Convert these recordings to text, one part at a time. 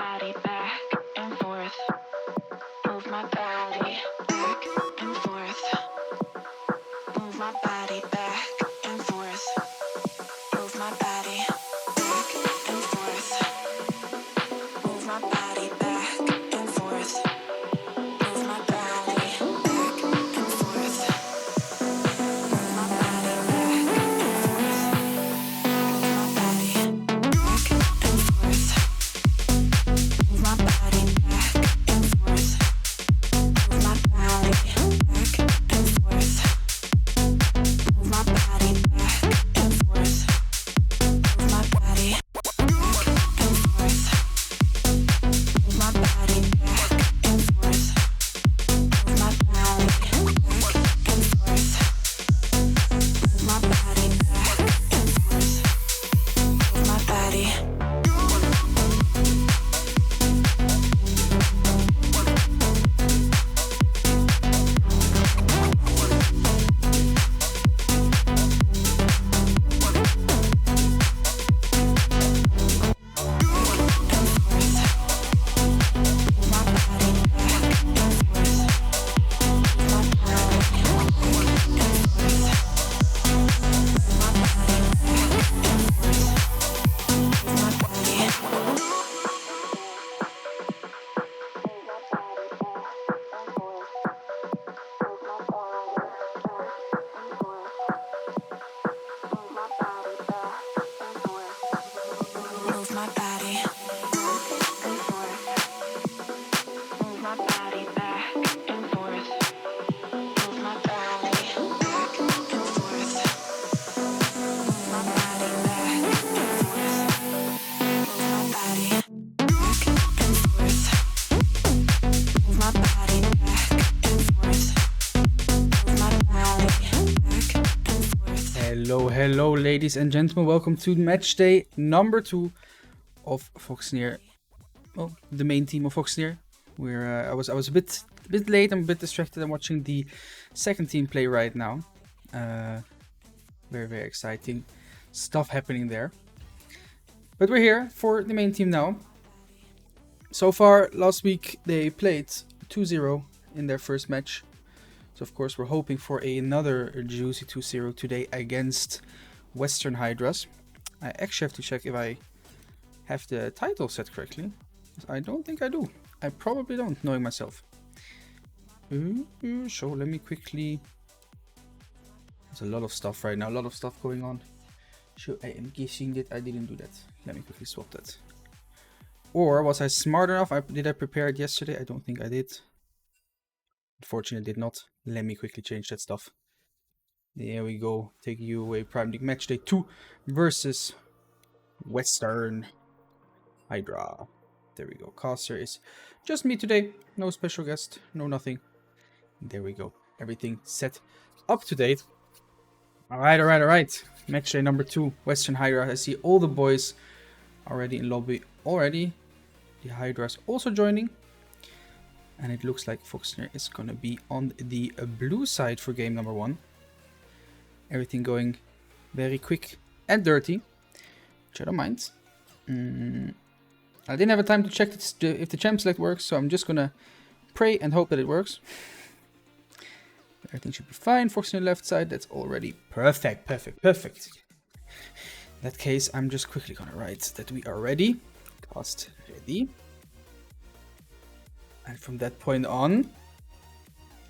body back and forth. Move my body back and forth. Move my body back and forth. Move my body back and forth. Move my body back and forth. Move my body back and forth. Move my body back and forth. Move my body back and forth. Move my body back and forth. Move my body back and forth. Move my body back and forth. Move my body back and forth. Move my body back and forth. Move my body back and forth. Move my body back and forth. Move my body. Move my body and forth. Move my body back and forth. Move my body back and forth. Move my body back and forth. Move my body back and forth. Move my body back and forth. Move my body back and forth. Hello, ladies and gentlemen. Welcome to match day number 2 of Foxnyr. Well, the main team of Foxnyr. I was a bit late. I'm a bit distracted. I'm watching the second team play right now. Very exciting stuff happening there. But we're here for the main team now. So far, last week they played 2-0 in their first match. So of course we're hoping for another juicy 2-0 today against Western Hydras. I actually have to check if I have the title set correctly. I don't think I do. I probably don't, knowing myself. So let me quickly... There's a lot of stuff right now, a lot of stuff going on. So I am guessing that I didn't do that. Let me quickly swap that. Or was I smart enough? Did I prepare it yesterday? I don't think I did. Unfortunately, I did not. Let me quickly change that stuff. There we go. Take you away. Prime League Match Day 2 versus Western Hydra. There we go. Caster is just me today. No special guest. No nothing. There we go. Everything set up to date. Alright. Match day number 2. Western Hydra. I see all the boys already in lobby already. The Hydra is also joining. And it looks like Foxnyr is going to be on the blue side for game number 1. Everything going very quick and dirty, which I don't mind. I didn't have a time to check if the champ select works, so I'm just going to pray and hope that it works. Everything should be fine. Foxnyr left side, that's already perfect. In that case, I'm just quickly going to write that we are ready. Cast ready. And from that point on,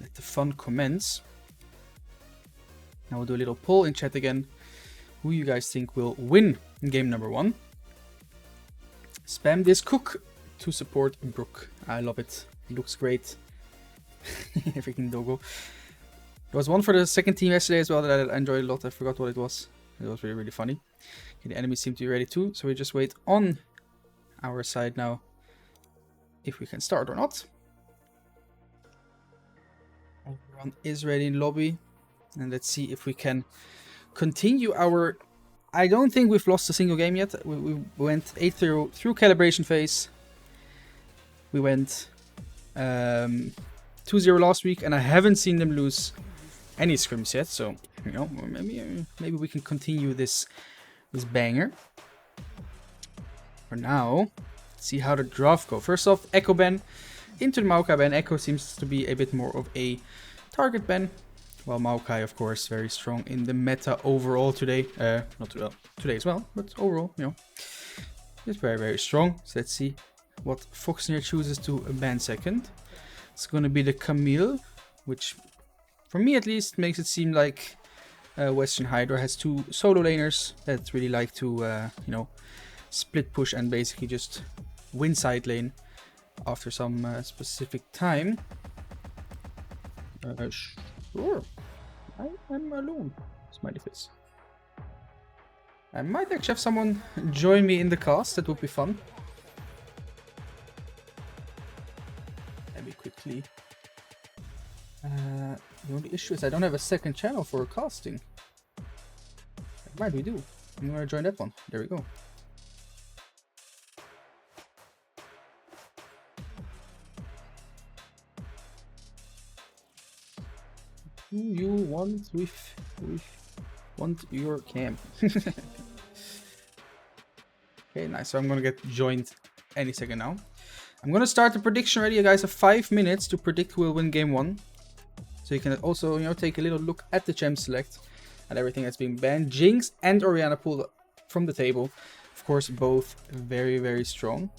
let the fun commence. Now we'll do a little poll in chat again. Who you guys think will win in game number 1? Spam this cook to support Brook. I love it. It looks great. Freaking doggo. There was one for the second team yesterday as well that I enjoyed a lot. I forgot what it was. It was really funny. Okay, the enemies seem to be ready too, so we just wait on our side now if we can start or not. Everyone is ready in lobby. And let's see if we can continue our... I don't think we've lost a single game yet. We went 8-0 through calibration phase. We went 2-0 last week, and I haven't seen them lose any scrims yet. So, you know, maybe we can continue this banger. For now, Let's see how the draft go. First off, Echo ban into the Maokai ban. Echo seems to be a bit more of a target ban, while Maokai, of course, very strong in the meta overall today. Not well, today as well, but overall, you know, it's very, very strong. So let's see what Foxnyr chooses to ban second. It's going to be the Camille, which, for me at least, makes it seem like Western Hydra has two solo laners that really like to, you know, split push and basically just win side lane after some specific time. Sure, I'm alone. Smiley face. I might actually have someone join me in the cast. That would be fun. Let me quickly. The only issue is I don't have a second channel for casting. Right, we do. I'm gonna join that one. There we go. Who you want with want your camp? Okay, nice. So I'm gonna get joined any second now. I'm gonna start the prediction already. You guys have 5 minutes to predict who will win game 1. So you can also, you know, take a little look at the champ select and everything that's being banned. Jinx and Orianna pulled from the table. Of course, both very, very strong.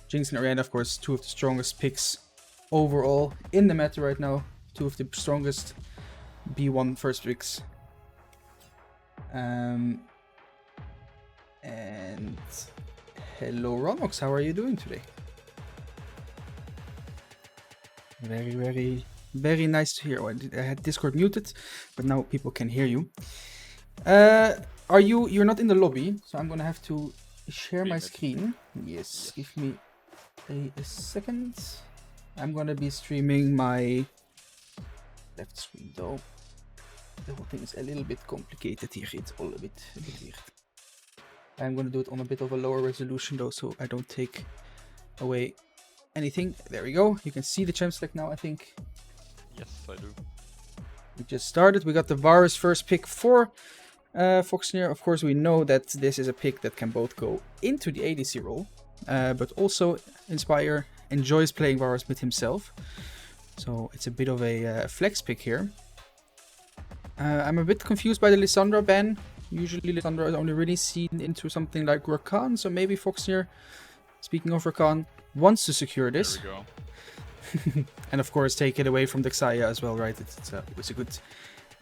Jinx and Orianna, of course, two of the strongest picks overall in the meta right now. Two of the strongest B1 first picks. And hello Ronox, how are you doing today? Very, very, very nice to hear. Oh, I had Discord muted, but now people can hear you. You're not in the lobby, so I'm gonna have to share my screen. Yes, give me a second. I'm gonna be streaming my left screen though. The whole thing is a little bit complicated here. It's all a bit weird. I'm gonna do it on a bit of a lower resolution though, so I don't take away anything. There we go. You can see the champ select now, I think. Yes, I do. We just started. We got the Varus first pick for Foxnyr. Of course, we know that this is a pick that can both go into the ADC role, but also Inspire enjoys playing Varus mid himself. So it's a bit of a flex pick here. I'm a bit confused by the Lissandra ban. Usually Lissandra is only really seen into something like Rakan, so maybe Foxnyr, speaking of Rakan, wants to secure this. There we go. And of course take it away from the Xayah as well, right? It's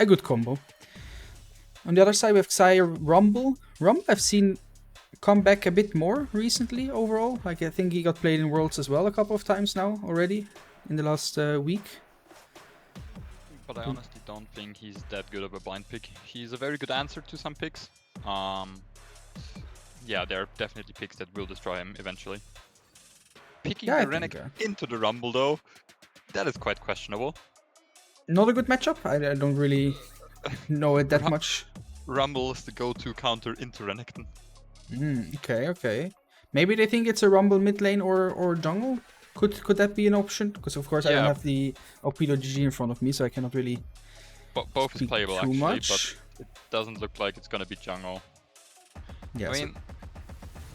a good combo. On the other side we have Xayah Rumble. Rumble I've seen come back a bit more recently overall. Like I think he got played in Worlds as well a couple of times now already in the last week. But I honestly don't think he's that good of a blind pick. He's a very good answer to some picks. Yeah, there are definitely picks that will destroy him eventually. Picking the Renekton into the Rumble though, that is quite questionable. Not a good matchup. I don't really know it that much. Rumble is the go-to counter into Renekton. Okay. Maybe they think it's a Rumble mid lane or jungle? Could that be an option? Because of course I don't have the Opilo.gg in front of me, so I cannot really both is playable actually, much. but it doesn't look like it's gonna be jungle. Yeah, I mean,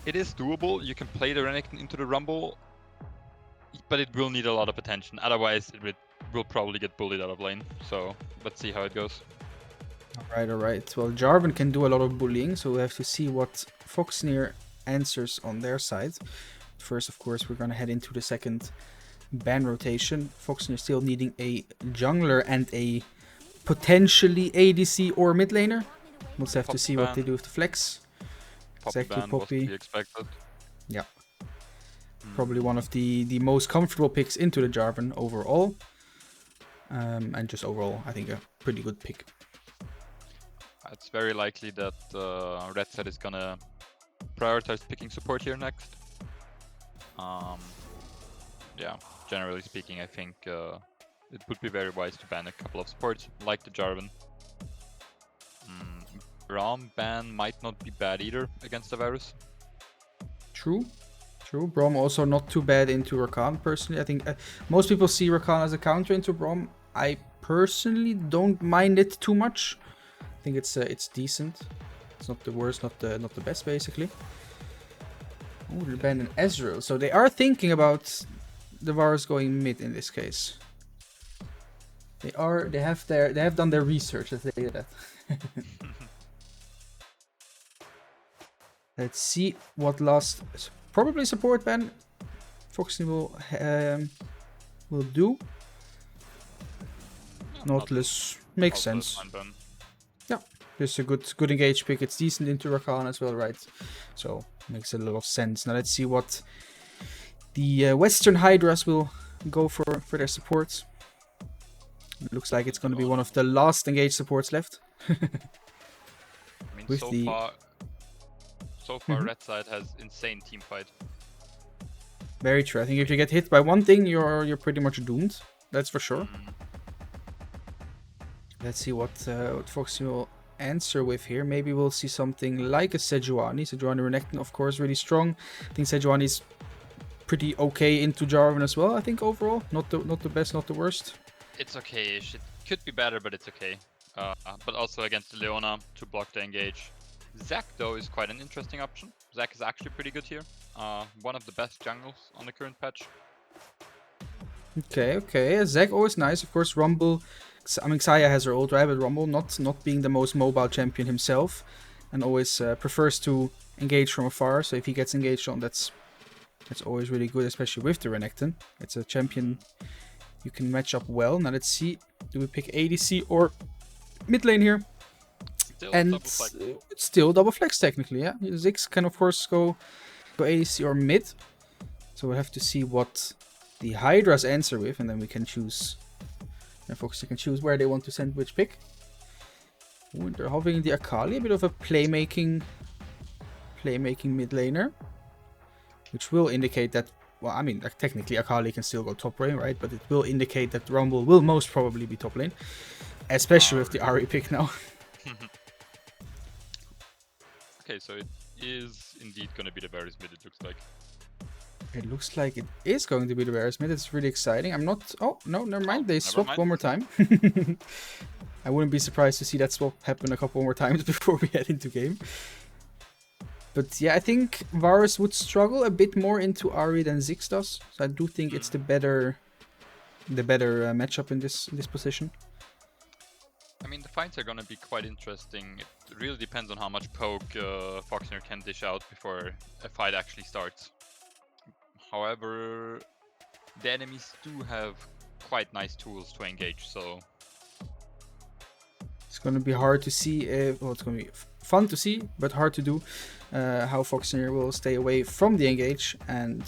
it is doable. You can play the Renekton into the Rumble, but it will need a lot of attention. Otherwise, it will probably get bullied out of lane. So let's see how it goes. Alright. Well, Jarvan can do a lot of bullying, so we have to see what Foxnyr answers on their side. First, of course, we're gonna head into the second ban rotation. Foxnyr still needing a jungler and a potentially ADC or mid laner. We'll have to see what they do with the flex. Exactly, Poppy. Was to be expected. Yeah. Probably one of the most comfortable picks into the Jarvan overall. And just overall, I think a pretty good pick. It's very likely that Red Set is gonna prioritize picking support here next. Yeah, generally speaking, I think it would be very wise to ban a couple of supports, like the Jarvan. Braum ban might not be bad either against the Varus. True. Braum also not too bad into Rakan, personally. I think most people see Rakan as a counter into Braum. I personally don't mind it too much. I think it's decent. It's not the worst, not the best, basically. Oh, they're banning Ezreal. So they are thinking about the Varus going mid in this case. They have done their research, let's say that. Let's see what last probably support ban Foxnyr will do. Nautilus makes sense. Yeah, just a good engage pick. It's decent into Rakan as well, right? So makes a lot of sense. Now let's see what the Western Hydras will go for their supports. It looks like it's going to be one of the last engage supports left. I mean, With so far Red side has insane team fight. Very true. I think if you get hit by one thing, you're pretty much doomed. That's for sure. Let's see what Foxy will answer with here. Maybe we'll see something like a Sejuani. Sejuani Renekton, of course, really strong. I think Sejuani's pretty okay into Jarvan as well. I think overall, not the best, not the worst. It's okay-ish. It could be better, but it's okay. But also against Leona to block the engage. Zac, though, is quite an interesting option. Zac is actually pretty good here. One of the best jungles on the current patch. Okay. Zac always nice. Of course, Rumble. I mean, Xayah has her old right, but Rumble not being the most mobile champion himself, and always prefers to engage from afar. So if he gets engaged on, that's always really good, especially with the Renekton. It's a champion you can match up well. Now let's see, do we pick ADC or mid lane here? Still And double flex. it's still double flex technically, yeah. Ziggs can of course go ADC or mid. So we'll have to see what the Hydras answer with, and then we can choose. And Foxy can choose where they want to send which pick. Ooh, they're having the Akali, a bit of a playmaking mid laner, which will indicate that. Well, I mean, like, technically Akali can still go top lane, right? But it will indicate that Rumble will most probably be top lane, especially with the Ahri pick now. Okay, so it is indeed going to be the Varus mid, it looks like. It looks like it is going to be the Varus mid. It's really exciting. I'm not. Oh no, never mind. They swapped mind. one more time. I wouldn't be surprised to see that swap happen a couple more times before we head into game. But yeah, I think Varus would struggle a bit more into Ahri than Ziggs does. So I do think it's the better matchup in this position. I mean, the fights are going to be quite interesting. It really depends on how much poke Foxnyr can dish out before a fight actually starts. However, the enemies do have quite nice tools to engage, so... It's going to be hard to see, well, it's going to be fun to see, but hard to do, how Foxnyr will stay away from the engage, and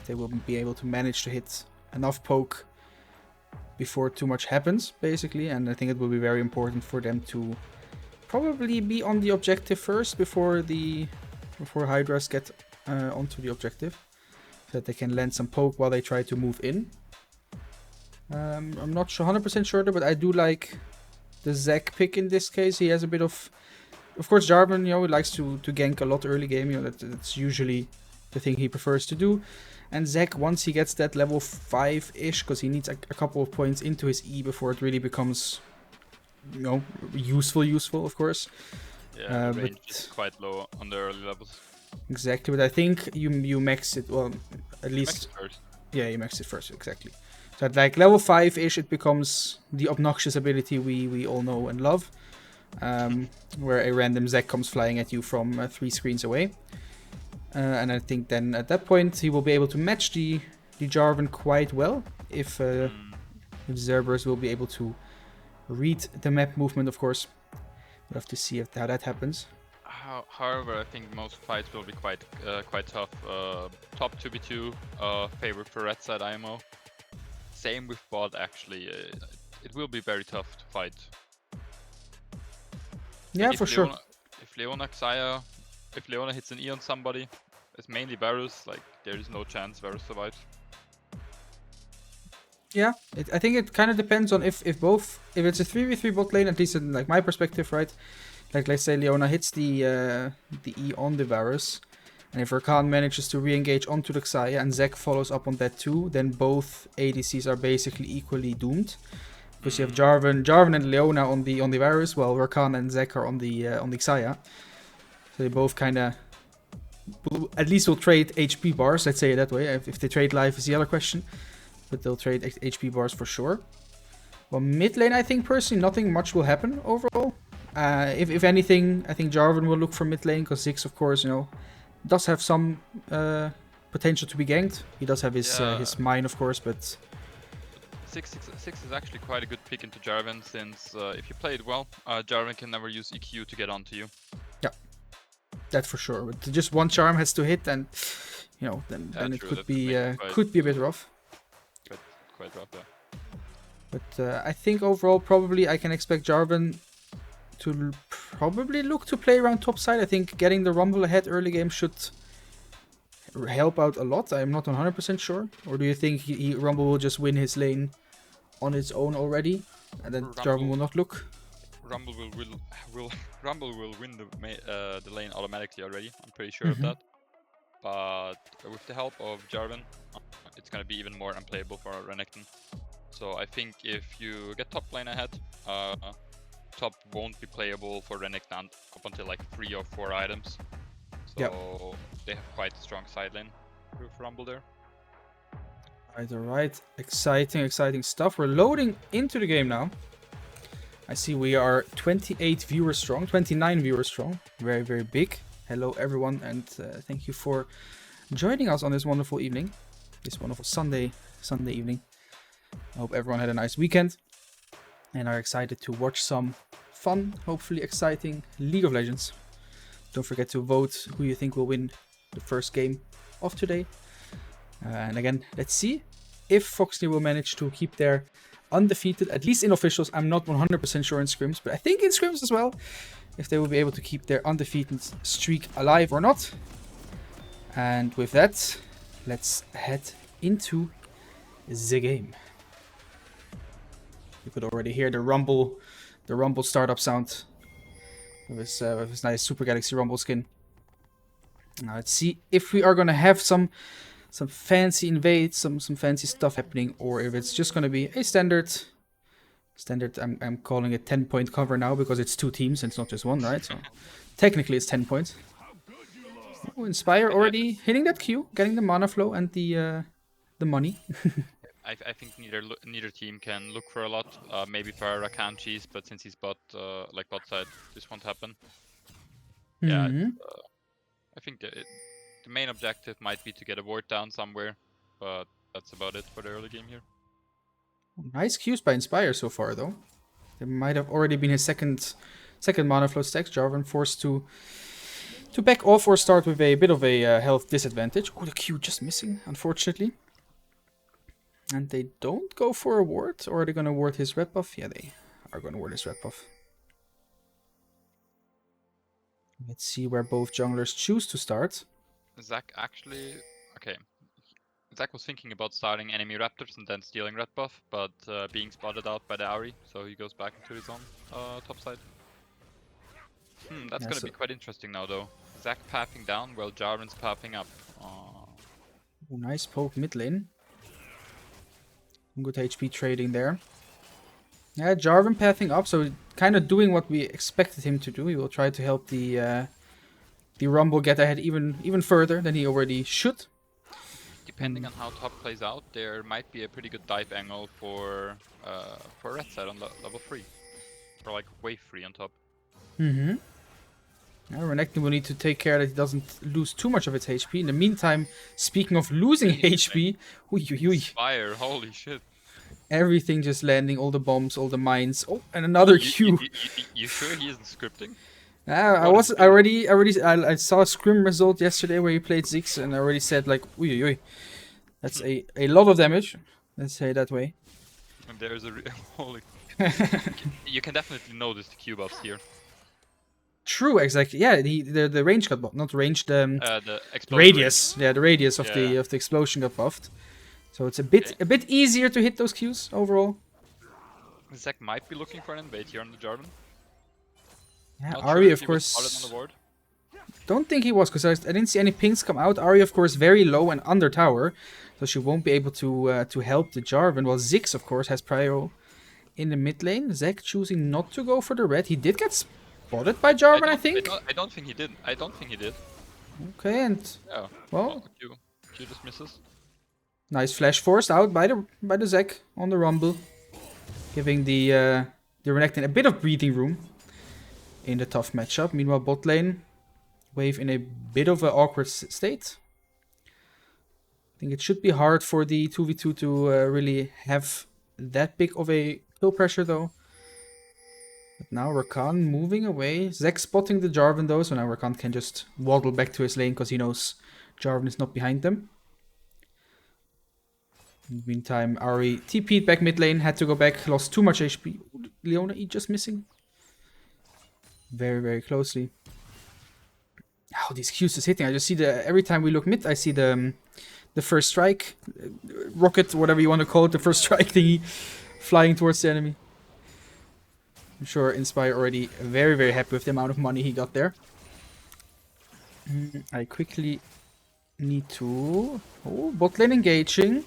they will be able to manage to hit enough poke before too much happens, basically. And I think it will be very important for them to probably be on the objective first before Hydras get onto the objective, so that they can land some poke while they try to move in. I'm not 100% sure, but I do like the Zac pick in this case. He has a bit of course, Jarvan, he likes to gank a lot early game. That's usually the thing he prefers to do. And Zac, once he gets that level 5-ish, because he needs a couple of points into his E before it really becomes, useful, of course. Yeah, the range is quite low on the early levels. Exactly, but I think you max it, well, at least... First. Yeah, you max it first, exactly. So at like level 5-ish, it becomes the obnoxious ability we all know and love. Where a random Zac comes flying at you from 3 screens away. And I think then at that point he will be able to match the Jarvan quite well if Zerberus will be able to read the map movement, of course. We'll have to see how that happens. However, I think most fights will be quite tough. Top 2v2 favorite for red side IMO. Same with bot actually. It will be very tough to fight. Yeah, like for sure. If Leona hits an E on somebody, it's mainly Varus, like there is no chance Varus survives. Yeah, I think it kind of depends on if it's a 3v3 bot lane, at least in like my perspective, right? Like let's say Leona hits the E on the Varus, and if Rakan manages to re-engage onto the Xayah and Zac follows up on that too, then both ADCs are basically equally doomed. Because you have Jarvan and Leona on the Varus, while Rakan and Zac are on the Xayah. So they both kind of, at least will trade HP bars, let's say it that way. If they trade life is the other question. But they'll trade HP bars for sure. Well, mid lane, I think personally, nothing much will happen overall. If anything, I think Jarvan will look for mid lane, because Ziggs, of course, you know, does have some potential to be ganked. He does have his mine, of course, but... Six is actually quite a good pick into Jarvan, since if you play it well, Jarvan can never use EQ to get onto you. Yeah, that's for sure. But just one charm has to hit, and you know, then it true, could that be could make it a bit rough. Quite rough, yeah. But I think overall, probably I can expect Jarvan to probably look to play around top side. I think getting the Rumble ahead early game should help out a lot. I'm not 100% sure. Or do you think Rumble will just win his lane on its own already, and then Jarvan will not look? Rumble will win the lane automatically already. I'm pretty sure of that. But with the help of Jarvan, it's gonna be even more unplayable for Renekton. So I think if you get top lane ahead, top won't be playable for Renekton up until like 3 or 4 items. So they have quite a strong side lane with Rumble there. Alright. Exciting stuff. We're loading into the game now. I see we are 28 viewers strong, 29 viewers strong. Very, very big. Hello everyone, and thank you for joining us on this wonderful evening. This wonderful Sunday evening. I hope everyone had a nice weekend and are excited to watch some fun, hopefully exciting League of Legends. Don't forget to vote who you think will win the first game of today. And again, let's see if Foxnyr will manage to keep their undefeated, at least in officials. I'm not 100% sure in scrims, but I think in scrims as well, if they will be able to keep their undefeated streak alive or not. And with that, let's head into the game. You could already hear the Rumble startup sound with his nice Super Galaxy Rumble skin. Now let's see if we are gonna have some fancy invades, some fancy stuff happening, or if it's just gonna be a standard. I'm calling it 10-point cover now because it's 2 teams and it's not just one, right? So technically it's 10 points. Oh, Inspire already hitting that Q, getting the mana flow and the money. I think neither team can look for a lot. Maybe for Rakan cheese, but since he's bot side, this won't happen. Yeah, I think the main objective might be to get a ward down somewhere, but that's about it for the early game here. Nice Qs by Inspire so far, though. There might have already been his second mana flow stacks. Jarvan forced to back off or start with a bit of a health disadvantage. Oh, the Q just missing, unfortunately. And they don't go for a ward, or are they going to ward his red buff? Yeah, they are going to ward his red buff. Let's see where both junglers choose to start. Zach actually... Okay. Zach was thinking about starting enemy raptors and then stealing red buff, but being spotted out by the Ahri, so he goes back into his own top side. That's gonna be quite interesting now, though. Zach pathing down while Jarvan's pathing up. Oh, nice poke mid lane. Good HP trading there. Yeah, Jarvan pathing up, so kind of doing what we expected him to do. He will try to help the Rumble get ahead even further than he already should. Depending on how top plays out, there might be a pretty good dive angle for red side on level 3. Or like wave 3 on top. Now Renekton will need to take care that he doesn't lose too much of its HP. In the meantime, speaking of losing HP, Fire, holy shit. Everything just landing, all the bombs, all the mines. Oh, and another Q. You sure he isn't scripting? I saw a scrim result yesterday where he played Ziggs, and I already said like, that's a lot of damage. Let's say it that way. And there's a holy. You can definitely notice the Q buffs here. True, exactly. Yeah, the range got buffed, not range, the radius. Yeah, the radius of the explosion got buffed. So it's a bit easier to hit those Qs overall. Zach might be looking for an invade here on the Jarvan. Yeah, Not Ahri, sure of course. On the board. Don't think he was, because I didn't see any pings come out. Ahri, of course, very low and under tower, so she won't be able to help the Jarvan. While Ziggs, of course, has prio in the mid lane. Zach choosing not to go for the red. He did get spotted by Jarvan, I think. I don't think he did. I don't think he did. Okay, and Yeah. well, Q just misses. nice flash forced out by the Zek on the Rumble, giving the Renekton a bit of breathing room in the tough matchup. Meanwhile, bot lane, Wave in a bit of an awkward state. I think it should be hard for the 2v2 to really have that big of a kill pressure though. But now Rakan moving away. Zek spotting the Jarvan though, so now Rakan can just waddle back to his lane because he knows Jarvan is not behind them. In the meantime, Ari TP'd back mid lane, had to go back, lost too much HP. Leona E just missing. Very, very closely. How these Qs is hitting. I just see every time we look mid, I see the first strike, rocket, whatever you want to call it, the first strike thingy flying towards the enemy. I'm sure Inspire already very, very happy with the amount of money he got there. I quickly need to... Oh, bot lane engaging.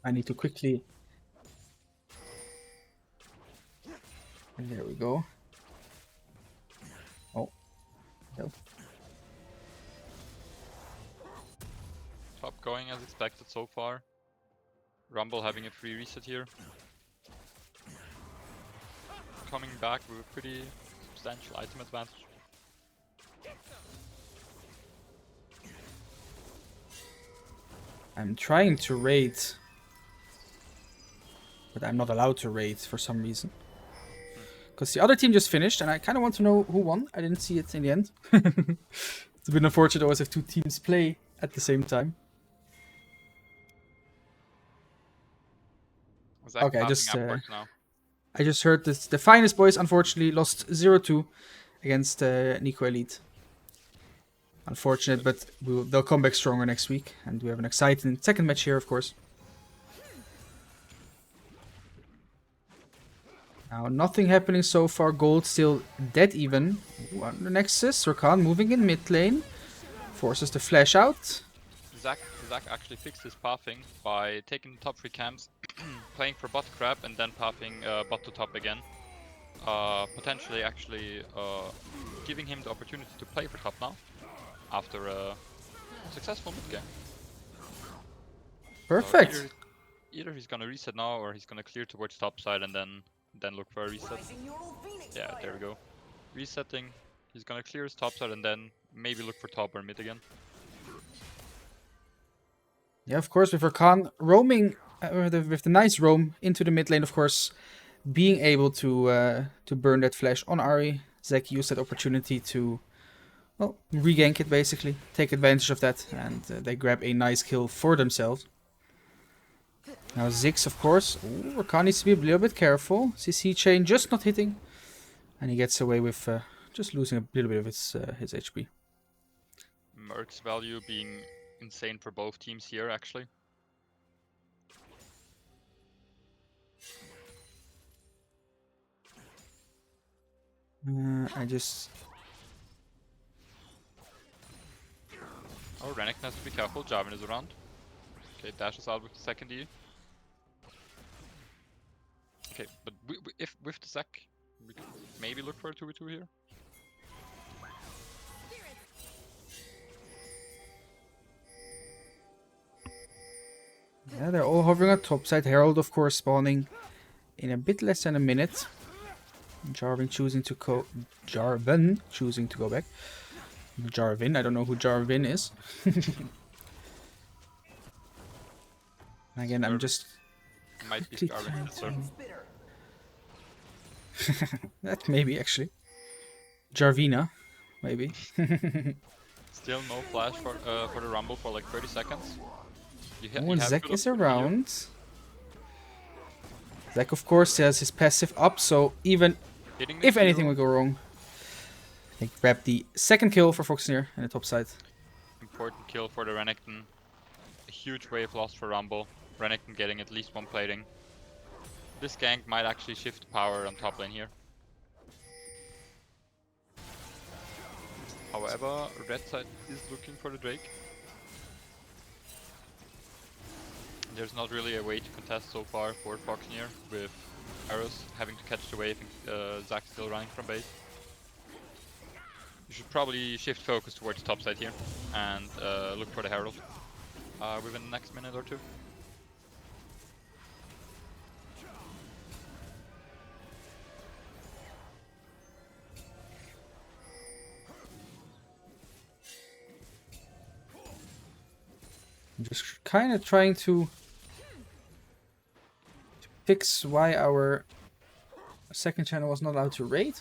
I need to quickly... And there we go. Oh. No. Top going as expected so far. Rumble having a free reset here. Coming back with a pretty substantial item advantage. I'm trying to raid. But I'm not allowed to raid for some reason. Because the other team just finished, and I kind of want to know who won. I didn't see it in the end. It's a bit unfortunate always if two teams play at the same time. Okay, I just heard this. The Finest Boys unfortunately lost 0-2 against Nico Elite. Unfortunate, but they'll come back stronger next week. And we have an exciting second match here, of course. Now, nothing happening so far. Gold still dead even. On the Nexus, Rakan moving in mid lane. Forces the flash out. Zach actually fixed his pathing by taking the top 3 camps, playing for bot crab, and then pathing bot to top again. Potentially actually giving him the opportunity to play for top now, after a successful mid game. Perfect. So either he's gonna reset now, or he's gonna clear towards top side and then look for a reset. Yeah, there we go. Resetting, he's gonna clear his top side and then maybe look for top or mid again. Yeah, of course, with Rakan roaming with the nice roam into the mid lane, of course, being able to burn that flash on Ari. Zek used that opportunity to, well, regank it basically, take advantage of that, and they grab a nice kill for themselves. Now Ziggs, of course. Ooh, Rakan needs to be a little bit careful. CC chain just not hitting, and he gets away with just losing a little bit of his HP. Merc's value being insane for both teams here, actually. I just... Oh, Renekton has to be careful. Jarvan is around. Okay, dashes out with the second E. Okay, but if with the Zac, we could maybe look for a 2v2 here. Yeah, they're all hovering at topside. Herald, of course, spawning in a bit less than a minute. Jarvan choosing to go back. Jarvan, I don't know who Jarvan is. Again, I'm just... Might be Jarvan. That maybe, actually. Jarvina, maybe. Still no flash for the Rumble for like 30 seconds. When Zek is around. Zek, of course, has his passive up, so even if anything would go wrong, they grab the second kill for Foxnyr in the top side. Important kill for the Renekton. A huge wave lost for Rumble. Renekton getting at least one plating. This gank might actually shift power on top lane here. However, red side is looking for the Drake. There's not really a way to contest so far for Foxnyr, with arrows having to catch the wave and Zac still running from base. You should probably shift focus towards top side here and look for the Herald within the next minute or two. I'm just kind of trying to fix why our second channel was not allowed to raid.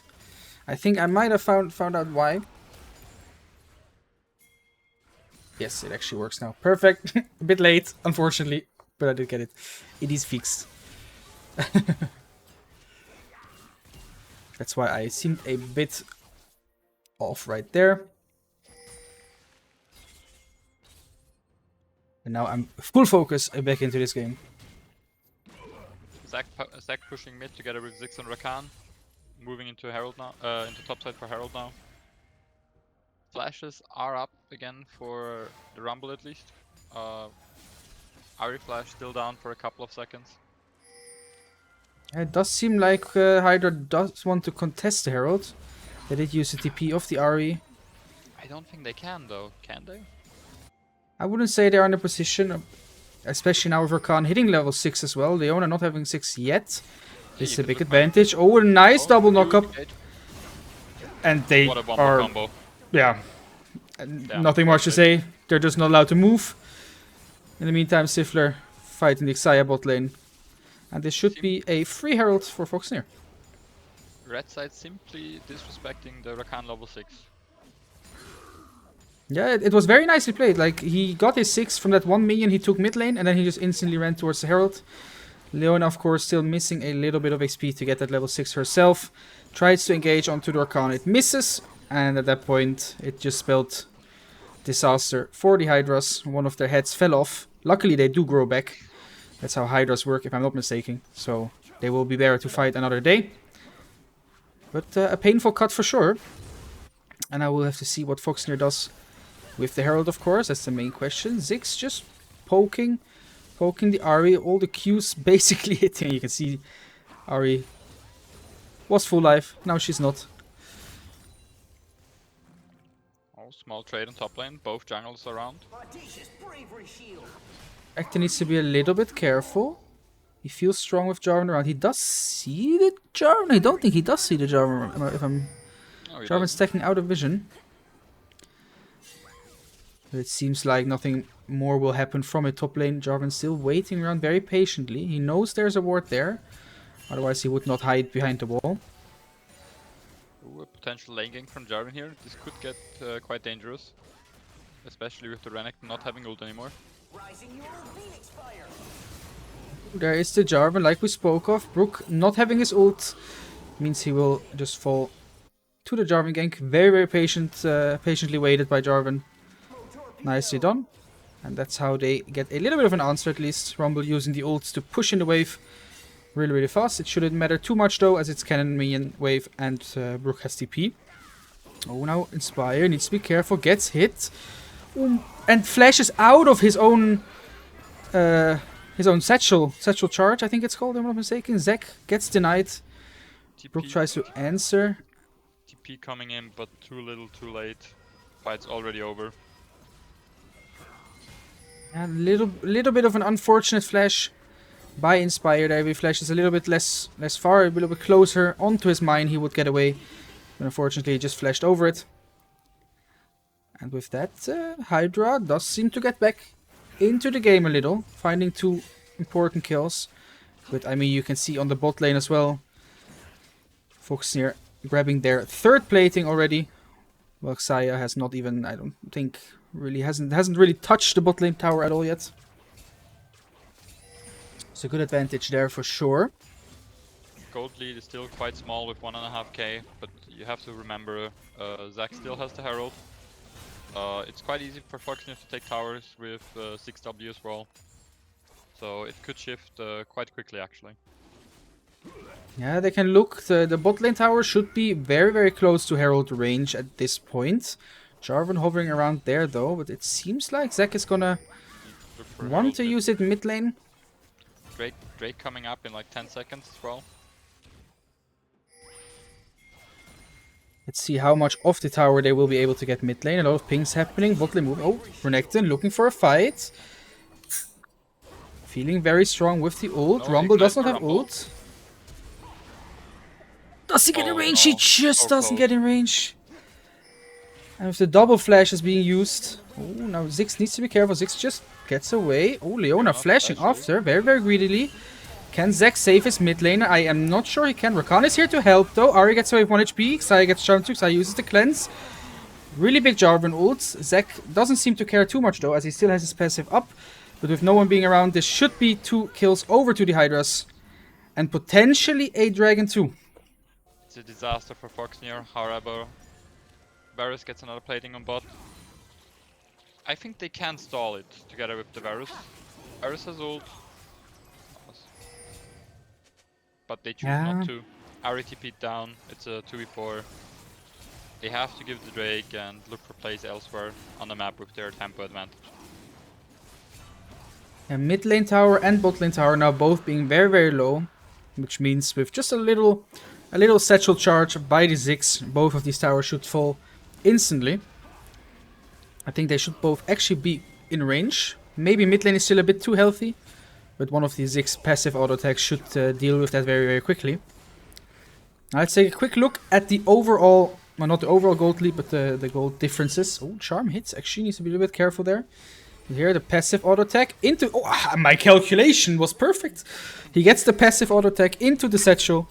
I think I might have found out why. Yes, it actually works now. Perfect. A bit late, unfortunately, but I did get it. It is fixed. That's why I seemed a bit off right there. And now I'm full focus back into this game. Zac pushing mid together with Ziggs and Rakan. Moving into Herald now, into topside for Herald now. Flashes are up again for the Rumble at least. Ari flash still down for a couple of seconds. It does seem like Hydra does want to contest the Herald. They did use the TP of the Ari. I don't think they can though, can they? I wouldn't say they're in a position, especially now with Rakan hitting level 6 as well. Leona not having 6 yet. This is a big advantage. Oh, a nice double knockup. And they What a wombo are... combo. Yeah. Nothing much to say. They're just not allowed to move. In the meantime, Sifler fighting the Xayah bot lane. And this should be a free Herald for Foxnyr. Red side simply disrespecting the Rakan level 6. Yeah, it was very nicely played. Like, he got his 6 from that 1 minion he took mid lane, and then he just instantly ran towards the Herald. Leona, of course, still missing a little bit of XP to get that level 6 herself. Tries to engage onto the Rakan. It misses, and at that point, it just spelled disaster for the Hydras. One of their heads fell off. Luckily, they do grow back. That's how Hydras work, if I'm not mistaken. So, they will be there to fight another day. But a painful cut for sure. And I will have to see what Foxnyr does with the Herald, of course. That's the main question. Ziggs just poking the Ari. All the Qs basically hitting. You can see Ari was full life. Now she's not. Oh, small trade on top lane. Both jungles around. Actor needs to be a little bit careful. He feels strong with Jarvan around. He does see the Jarvan. I don't think he does see the Jarvan. If I'm Jarvan's stacking out of vision. But it seems like nothing more will happen from it. Top lane, Jarvan still waiting around very patiently. He knows there's a ward there. Otherwise he would not hide behind the wall. Ooh, a potential lane gank from Jarvan here. This could get quite dangerous. Especially with the Renekton not having ult anymore. There is the Jarvan, like we spoke of. Brook not having his ult means he will just fall to the Jarvan gank. Very, very patiently waited by Jarvan. Nicely done. And that's how they get a little bit of an answer at least. Rumble using the ults to push in the wave really, really fast. It shouldn't matter too much though, as it's cannon minion wave and Brook has TP. Oh, now Inspire needs to be careful. Gets hit. And flashes out of his own satchel charge, I think it's called, if I'm not mistaken. Zac gets denied. TP, Brook tries to answer. TP coming in, but too little, too late. Fight's already over. A little bit of an unfortunate flash by Inspire there. If he flashes a little bit less far, a little bit closer onto his mine, he would get away. But unfortunately, he just flashed over it. And with that, Hydra does seem to get back into the game a little, finding 2 important kills. But I mean, you can see on the bot lane as well, Foxnyr grabbing their 3rd plating already. Well, Xayah has not even, I don't think, really hasn't really touched the bot lane tower at all yet. So good advantage there for sure. Gold lead is still quite small with 1.5k, but you have to remember Zac still has the Herald. It's quite easy for Foxnyr to take towers with 6W as well. So it could shift quite quickly actually. Yeah, they can look. The bot lane tower should be very, very close to Herald range at this point. Jarvan hovering around there though, but it seems like Zac is gonna want to use it mid lane. Drake coming up in like 10 seconds as well. Let's see how much off the tower they will be able to get mid lane. A lot of pings happening. Bot lane move. Oh, Renekton looking for a fight. Feeling very strong with the ult. No, Rumble does ignite not for have Rumble. ult. Does he get in Oh, range? no. He just So doesn't close. get in range. And if the double flash is being used... Oh, now Ziggs needs to be careful. Ziggs just gets away. Oh, Leona flashing after. Very, very greedily. Can Zac save his mid laner? I am not sure he can. Rakan is here to help though. Ahri gets away with 1 HP. Xayah gets charmed too. Xayah uses the cleanse. Really big Jarvan ults. Zac doesn't seem to care too much though, as he still has his passive up. But with no one being around, this should be 2 kills over to the Hydras. And potentially a Dragon too. It's a disaster for Foxnyr, however. Varus gets another plating on bot. I think they can stall it together with the Varus. Varus has ult. But they choose Yeah. not to. Ahri TP'd down, it's a 2v4. They have to give the Drake and look for plays elsewhere on the map with their tempo advantage. And mid lane tower and bot lane tower now both being very, very low. Which means with just a little satchel charge by the Ziggs, both of these towers should fall instantly. I think they should both actually be in range. Maybe mid lane is still a bit too healthy. But one of the Ziggs passive auto attacks should deal with that very, very quickly. Now let's take a quick look at the overall, well, not the overall gold lead, but the gold differences. Oh, charm hits. Actually needs to be a little bit careful there. Here, the passive auto attack into... Oh, my calculation was perfect. He gets the passive auto attack into the satchel.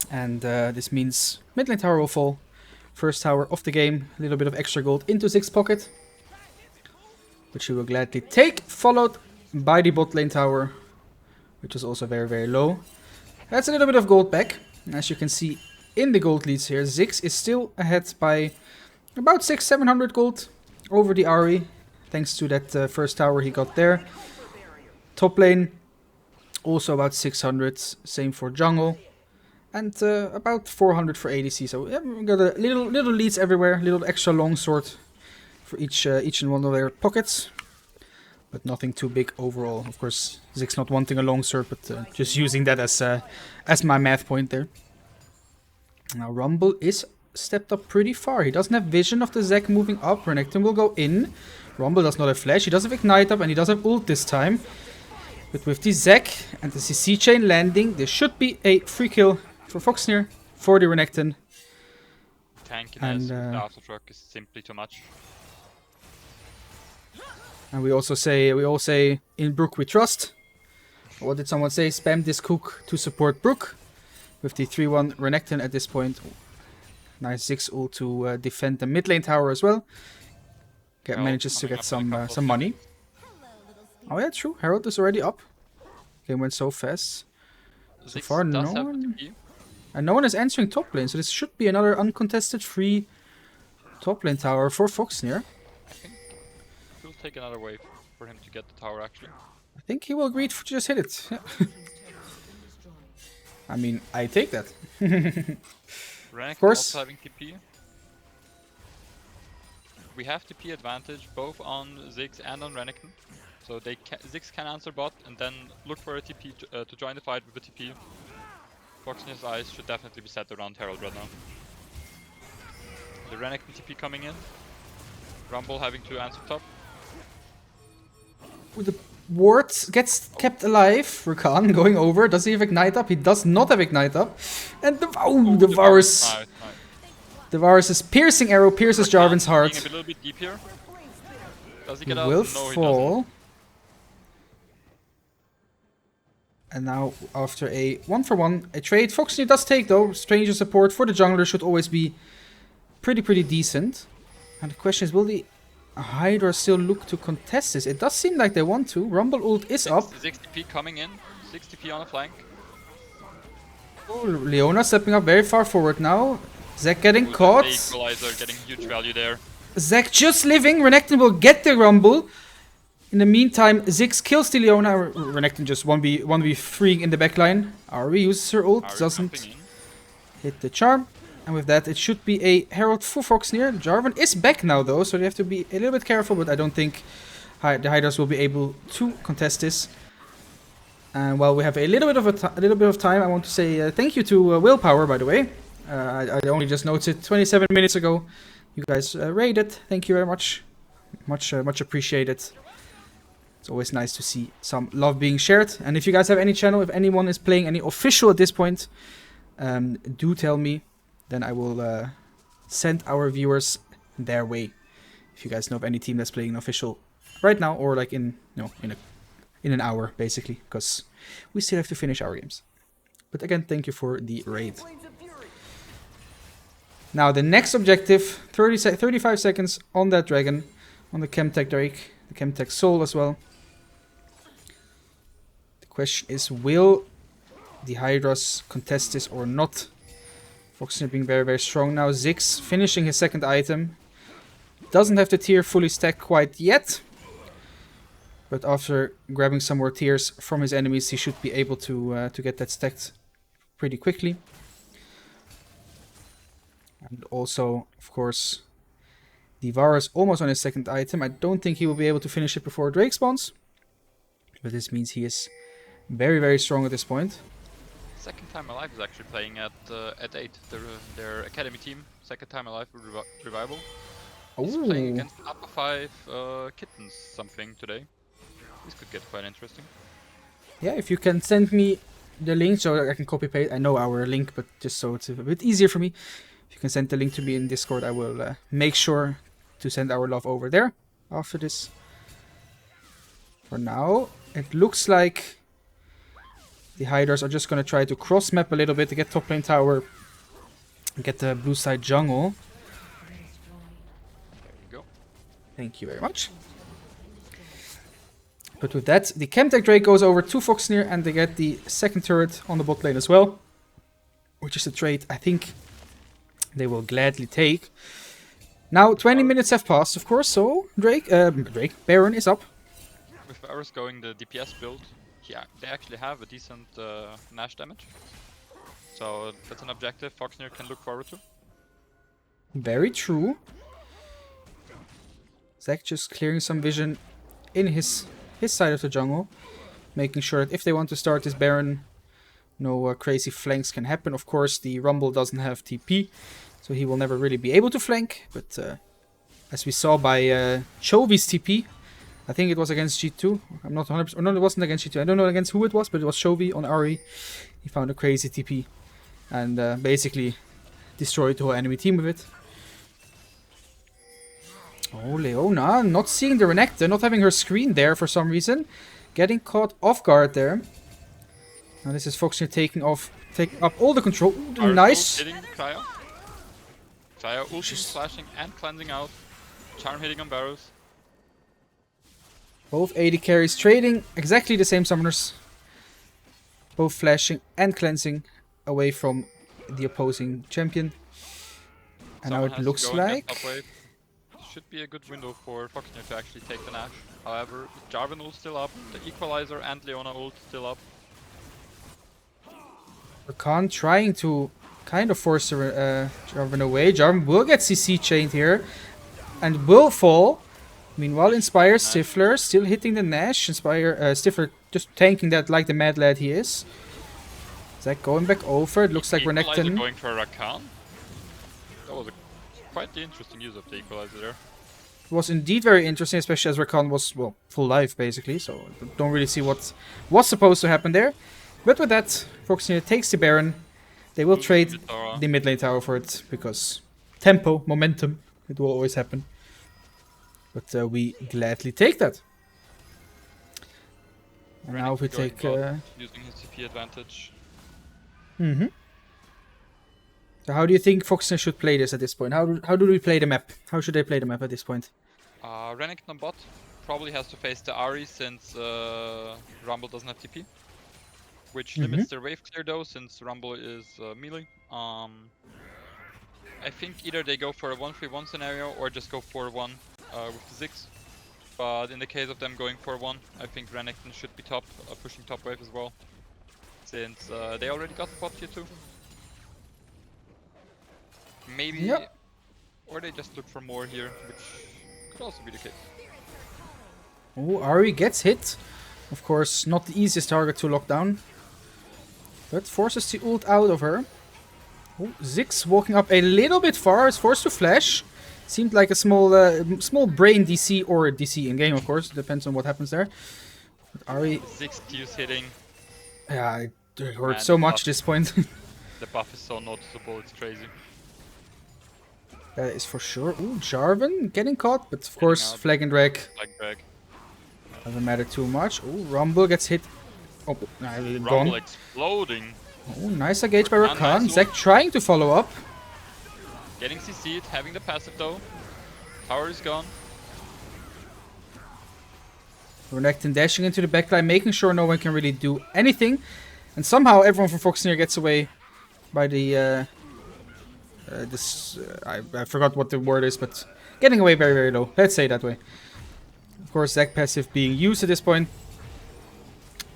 And this means mid lane tower will fall. First tower of the game. A little bit of extra gold into Ziggs' pocket, which he will gladly take. Followed by the bot lane tower, which is also very, very low. That's a little bit of gold back. As you can see in the gold leads here, Ziggs is still ahead by about 600-700 gold over the Ahri, thanks to that first tower he got there. Top lane, also about 600, same for jungle. And about 400 for ADC, so yeah, we got a little leads everywhere, little extra longsword for each and one of their pockets. But nothing too big overall. Of course, Ziggs not wanting a longsword, but just using that as my math point there. Now Rumble is stepped up pretty far. He doesn't have vision of the Zac moving up. Renekton will go in. Rumble does not have flash. He does have ignite up and he does have ult this time. But with the Zac and the CC chain landing, there should be a free kill for Foxnyr for the Renekton. Tankiness And, with the aftershock is simply too much. And we all say, in Brook we trust. What did someone say? Spam this cook to support Brook. With the 3-1 Renekton at this point. Nice Ziggs ult to defend the mid lane tower as well. Manages to get some money. Oh yeah, true. Herald is already up. Game went so fast. So Ziggs far, does no have one... TP. And no one is answering top lane, so this should be another uncontested free top lane tower for Foxnyr. I think it will take another wave for him to get the tower actually. I think he will agree to just hit it. Yeah. I mean, I take that. Renekton course. also having TP. We have TP advantage both on Ziggs and on Renekton. So Ziggs can answer bot and then look for a TP to join the fight with a TP. Foxnyr's eyes should definitely be set around Herald right now. The Renekton TP coming in. Rumble having to answer top. With the ward gets kept alive. Rakan going over. Does he have ignite up? He does not have ignite up. And the Varus. Nice. The Varus' piercing arrow pierces Jarvan's Being heart. a little bit deep here. Does he He get out? will No, he doesn't. fall. And now, after a 1-for-1, a trade, Foxnyr does take though. Stranger support for the jungler should always be pretty decent. And the question is, will the Hydra still look to contest this? It does seem like they want to. Rumble ult is up. 6 TP coming in. 6 TP on a flank. Oh, Leona stepping up very far forward now. Zac getting With caught. the equalizer getting huge value there. Zac just living. Renekton will get the Rumble. In the meantime, Ziggs kills the Leona. Renekton just 1v freeing in the backline. Ahri uses her ult. Ahri Doesn't jumping in. hit the charm. And with that, it should be a Herald for Foxnyr. Jarvan is back now though, so they have to be a little bit careful. But I don't think the Hydras will be able to contest this. And while we have a little bit of time, I want to say thank you to Willpower, by the way. I only just noticed 27 minutes ago. You guys raided. Thank you very much. Much appreciated. It's always nice to see some love being shared. And if you guys have any channel, if anyone is playing any official at this point, do tell me. Then I will send our viewers their way. If you guys know of any team that's playing an official right now, or like in an hour, basically, because we still have to finish our games. But again, thank you for the raid. Now the next objective, 35 seconds on that dragon, on the Chemtech Drake, the Chemtech Soul as well. The question is, will the Hydras contest this or not? Foxnyr being very, very strong now. Ziggs finishing his second item. Doesn't have the tier fully stacked quite yet. But after grabbing some more tiers from his enemies, he should be able to get that stacked pretty quickly. And also, of course, Divara is almost on his second item. I don't think he will be able to finish it before Drake spawns. But this means he is very, very strong at this point. Second Time Alive is actually playing at 8, their academy team. Second Time Alive with Revival. He's playing against Upper 5 Kittens something today. This could get quite interesting. Yeah, if you can send me the link so I can copy paste. I know our link, but just so it's a bit easier for me. If you can send the link to me in Discord, I will make sure to send our love over there after this. For now, it looks like the Hydras are just going to try to cross map a little bit to get top lane tower and get the blue side jungle. There you go. Thank you very much. But with that, the Chemtech Drake goes over to Foxnyr and they get the second turret on the bot lane as well. Which is a trade I think they will gladly take. Now 20 minutes have passed, of course, so Baron is up. With Varus going the DPS build, yeah, they actually have a decent Nash damage. So that's an objective Foxnyr can look forward to. Very true. Zach just clearing some vision in his side of the jungle. Making sure that if they want to start this Baron, no crazy flanks can happen. Of course, the Rumble doesn't have TP, so he will never really be able to flank. But as we saw by Chovy's TP, I think it was against G2. I'm not 100%. No, it wasn't against G2. I don't know against who it was, but it was Chovy on Ari. He found a crazy TP and basically destroyed the whole enemy team with it. Oh, Leona not seeing the Renekton, not having her screen there for some reason. Getting caught off guard there. Now this is Foxnyr taking up all the control. Ooh, nice. Hitting Cryo. Cryo ulting, flashing and cleansing out. Charm hitting on Barrows. Both AD carries trading exactly the same summoners. Both flashing and cleansing away from the opposing champion. And now it looks like... Should be a good window for Foxnyr to actually take the Nash. However, Jarvan ult still up, the Equalizer and Leona ult still up. Rakan trying to kind of force Jarvan away. Jarvan will get CC chained here and will fall. Meanwhile, Inspire, Stifler still hitting the Nash. Stifler just tanking that like the mad lad he is. Zach going back over. It looks like Renekton going for Rakan. That was quite the interesting use of the Equalizer there. It was indeed very interesting, especially as Rakan was, well, full life basically. So don't really see what was supposed to happen there. But with that, Foxnyr takes the Baron. They will trade the mid lane tower for it because tempo, momentum, it will always happen. But we gladly take that. And now if we take... using his TP advantage. So how do you think Foxnyr should play this at this point? How do we play the map? How should they play the map at this point? Renekton on bot probably has to face the Ahri since Rumble doesn't have TP. Which limits their wave clear though, since Rumble is melee. I think either they go for a 1-3-1 scenario or just go 4-1 with the Ziggs. But in the case of them going 4-1, I think Renekton should be top, pushing top wave as well. Since they already got the bot tier 2. Maybe, or they just look for more here, which could also be the case. Oh, Ahri gets hit. Of course, not the easiest target to lock down. But forces the ult out of her. Oh, Ziggs walking up a little bit far. Is forced to flash. Seemed like a small brain DC or DC in game, of course. Depends on what happens there. But Ahri, 6 Qs hitting. yeah, it hurt Man, so the much buff. at this point. The buff is so noticeable, it's crazy. That is for sure. Ooh, Jarvan getting caught, but of course, out. flag and drag Like drag. doesn't matter too much. Ooh, Rumble gets hit. Oh, Rumble gone. exploding. Oh, nice engage by Ah, Rakan. nice Zac trying to follow up. Getting CC'd, having the passive though. Tower is gone. Renekton dashing into the backline, making sure no one can really do anything. And somehow everyone from Foxnyr gets away by the... I forgot what the word is, but getting away very, very low. Let's say it that way. Of course, Zac passive being used at this point.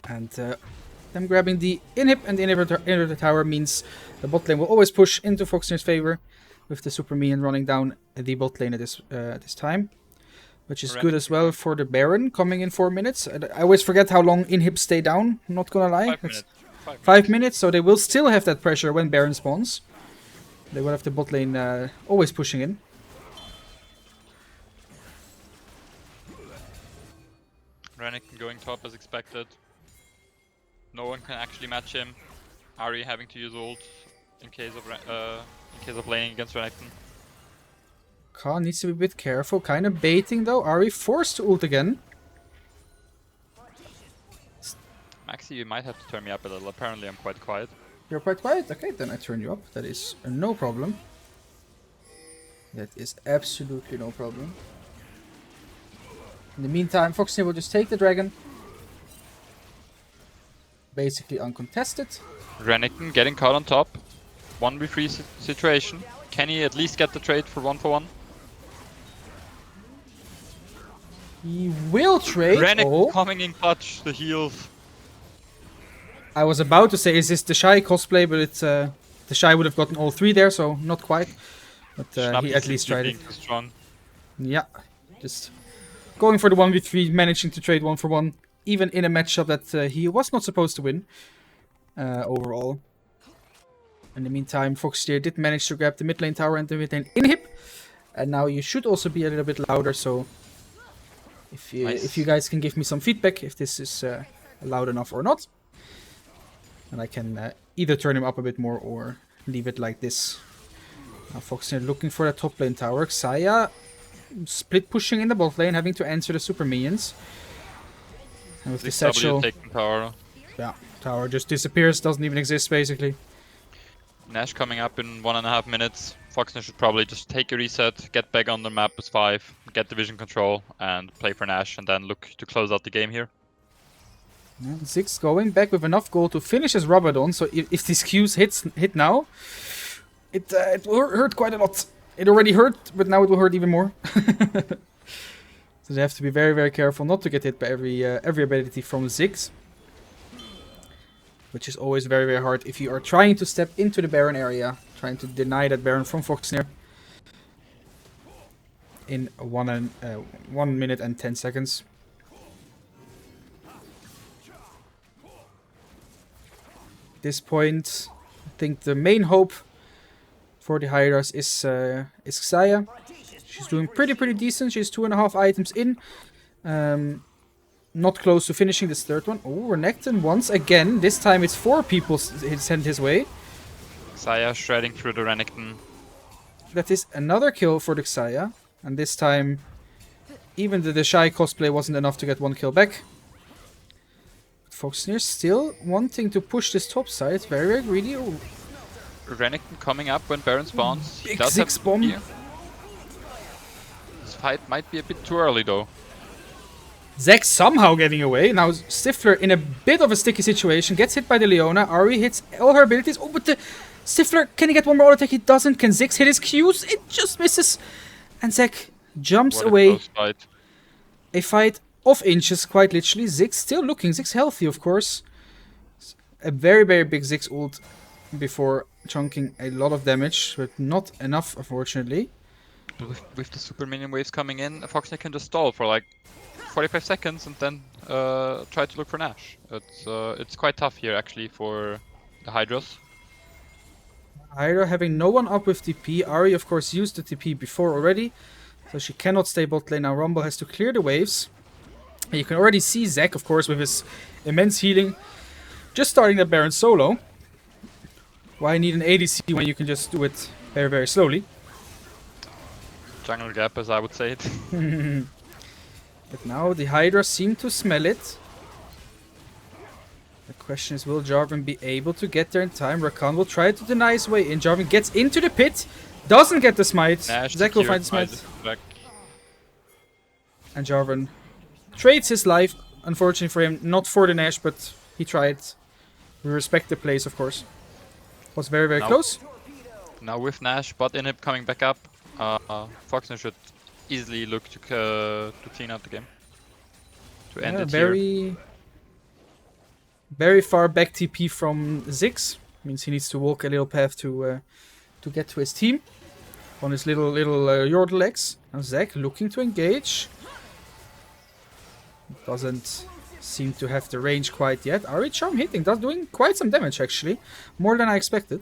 And them grabbing the inhib, and the inhibitor tower means the bot lane will always push into Foxnyr's favor, with the super minion running down the bot lane at this time. Which is good as well for the Baron coming in 4 minutes. I always forget how long inhibs stay down, I'm not gonna lie. 5 minutes. 5 minutes, so they will still have that pressure when Baron spawns. They will have the bot lane always pushing in. Renekton going top as expected. No one can actually match him. Ahri having to use ult in case of laning against Renekton. Khan needs to be a bit careful, kind of baiting though. Ahri forced to ult again. Maxi, you might have to turn me up a little. Apparently I'm quite quiet. You're quite quiet? Okay, then I turn you up. That is no problem. That is absolutely no problem. In the meantime, Foxnyr will just take the dragon. Basically uncontested. Renekton getting caught on top. 1v3 situation. Can he at least get the trade for 1-for-1? He will trade. Renekton coming in clutch, the heals. I was about to say, is this the Shy cosplay, but it's the Shy would have gotten all 3 there, so not quite. But he at least tried it. Too strong. Yeah, just going for the 1v3, managing to trade 1-for-1, even in a matchup that he was not supposed to win overall. In the meantime, Foxnyr did manage to grab the mid lane tower and the mid lane inhib. And now you should also be a little bit louder, so if you guys can give me some feedback if this is loud enough or not. And I can either turn him up a bit more or leave it like this. Now Foxnyr looking for the top lane tower. Xayah split pushing in the bot lane, having to answer the super minions. And with the satchel, taking tower. yeah, tower just disappears, doesn't even exist basically. Nash coming up in 1.5 minutes. Foxnyr should probably just take a reset, get back on the map as 5, get the vision control, and play for Nash, and then look to close out the game here. And Ziggs going back with enough gold to finish his Rabadon, so if these Qs hit now, it will hurt quite a lot. It already hurt, but now it will hurt even more. So they have to be very, very careful not to get hit by every ability from Ziggs. Which is always very, very hard if you are trying to step into the Baron area, trying to deny that Baron from Foxnyr. In 1 minute and 10 seconds. At this point, I think the main hope for the Hydras is Xayah. She's doing pretty decent. She's 2.5 items in. Not close to finishing this third one. Oh, Renekton once again. This time it's 4 people sent his way. Xayah shredding through the Renekton. That is another kill for the Xayah. And this time, even the Shy cosplay wasn't enough to get 1 kill back. Foxnyr still wanting to push this top side. Very, very greedy. Oh, Renekton coming up when Baron spawns. big Does have Ziggs bomb. spear. This fight might be a bit too early though. Zac somehow getting away. Now Stifler in a bit of a sticky situation. Gets hit by the Leona. Ahri hits all her abilities. Oh, but the Stifler, can he get one more attack? He doesn't. Can Ziggs hit his Qs? It just misses. And Zac jumps What a away. close fight. A fight of inches, quite literally. Ziggs still looking. Ziggs healthy, of course. A very, very big Ziggs ult before chunking a lot of damage, but not enough, unfortunately. With the super minion waves coming in, Foxnyr can just stall for like 45 seconds and then try to look for Nash. It's quite tough here actually for the Hydras. Hydra having no one up with TP. Ari, of course, used the TP before already, so she cannot stay bot lane. Now Rumble has to clear the waves. And you can already see Zac, of course, with his immense healing, just starting the Baron solo. Why need an ADC when you can just do it very, very slowly? Jungle gap, as I would say it. But now the Hydra seem to smell it. The question is, will Jarvan be able to get there in time? Rakan will try to deny his way in. Jarvan gets into the pit, doesn't get the smite. Nash Zac will find the smite. Back. And Jarvan trades his life, unfortunately for him, not for the Nash, but he tried. We respect the plays, of course. Was very, very close. Now with Nash, bot inhib coming back up, Foxnyr should easily look to clean up the game. To end it here. Very far back TP from Ziggs. Means he needs to walk a little path to get to his team. On his little yordle legs. Now Zac looking to engage. Doesn't seem to have the range quite yet. Ari Charm hitting, that's doing quite some damage actually. More than I expected.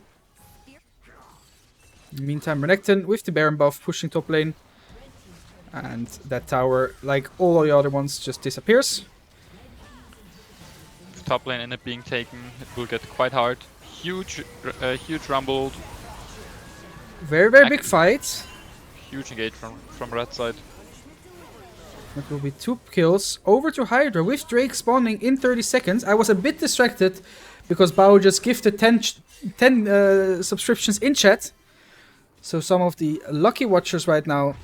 In the meantime, Renekton with the Baron buff pushing top lane. And that tower, like all the other ones, just disappears. If top lane inhib being taken, it will get quite hard. Huge rumble. Very, very big fight. Huge engage from red side. That will be 2 kills. Over to Hydra with Drake spawning in 30 seconds. I was a bit distracted because Bao just gifted 10 subscriptions in chat. So some of the lucky watchers right now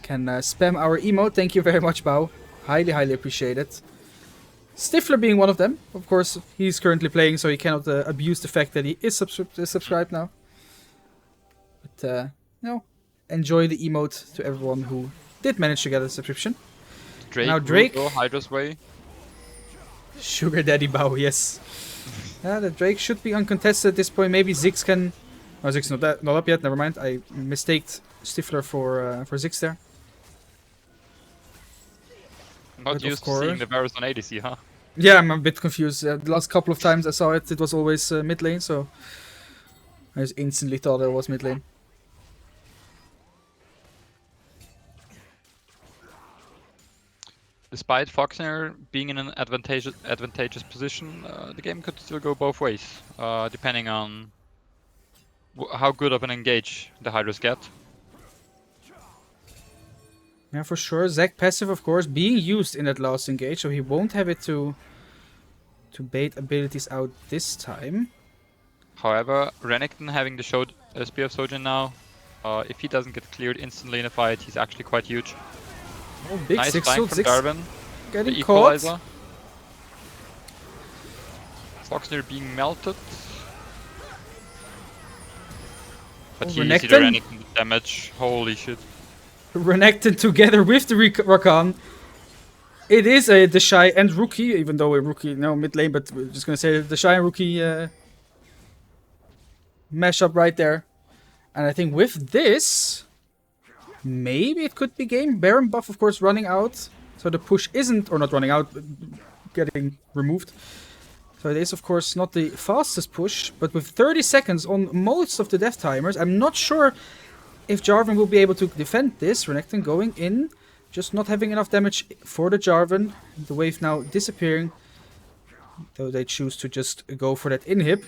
can spam our emote. Thank you very much, Bao. Highly, highly appreciate it. Stifler being one of them. Of course, he's currently playing, so he cannot abuse the fact that he is subscribed now. But, no. Enjoy the emote to everyone who did manage to get a subscription. Drake now Drake. Will go Hydra's way. Sugar Daddy Bao, yes. Yeah, the Drake should be uncontested at this point. Maybe Ziggs can... Oh, Ziggs not up yet, never mind. I mistaked Stifler for Ziggs there. Not used to seeing the Varus on ADC, huh? Yeah, I'm a bit confused. The last couple of times I saw it, it was always mid lane, so... I just instantly thought it was mid lane. Despite Foxnyr being in an advantageous position, the game could still go both ways, depending on how good of an engage the Hydras get. Yeah, for sure. Zac passive, of course, being used in that last engage, so he won't have it to bait abilities out this time. However, Renekton having the Spear of Sojin now, if he doesn't get cleared instantly in a fight, he's actually quite huge. Oh, big nice six flank from Darwin. Getting The caught. equalizer. Foxnyr being melted. But here you see the Renekton damage. Holy shit. Renekton together with the Rakan. It is a Deshai and Rookie, even though a Rookie, no, mid lane, but we're just gonna say Deshai and Rookie mashup right there. And I think with this, maybe it could be game. Baron buff, of course, running out. So the push isn't, or not running out, but getting removed. So it is, of course, not the fastest push. But with 30 seconds on most of the death timers, I'm not sure if Jarvan will be able to defend this. Renekton going in, just not having enough damage for the Jarvan. The wave now disappearing. Though they choose to just go for that inhib.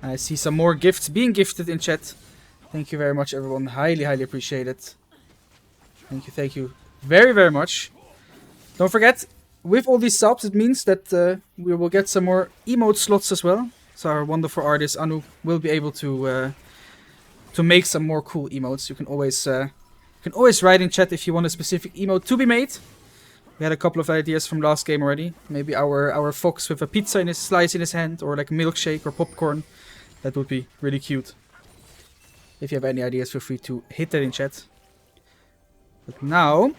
I see some more gifts being gifted in chat. Thank you very much, everyone. Highly, highly appreciate it. Thank you very, very much. Don't forget, with all these subs, it means that we will get some more emote slots as well. So our wonderful artist, Anu, will be able to make some more cool emotes. You can always write in chat if you want a specific emote to be made. We had a couple of ideas from last game already. Maybe our fox with a pizza in his slice in his hand, or like a milkshake or popcorn. That would be really cute. If you have any ideas, feel free to hit that in chat. But now,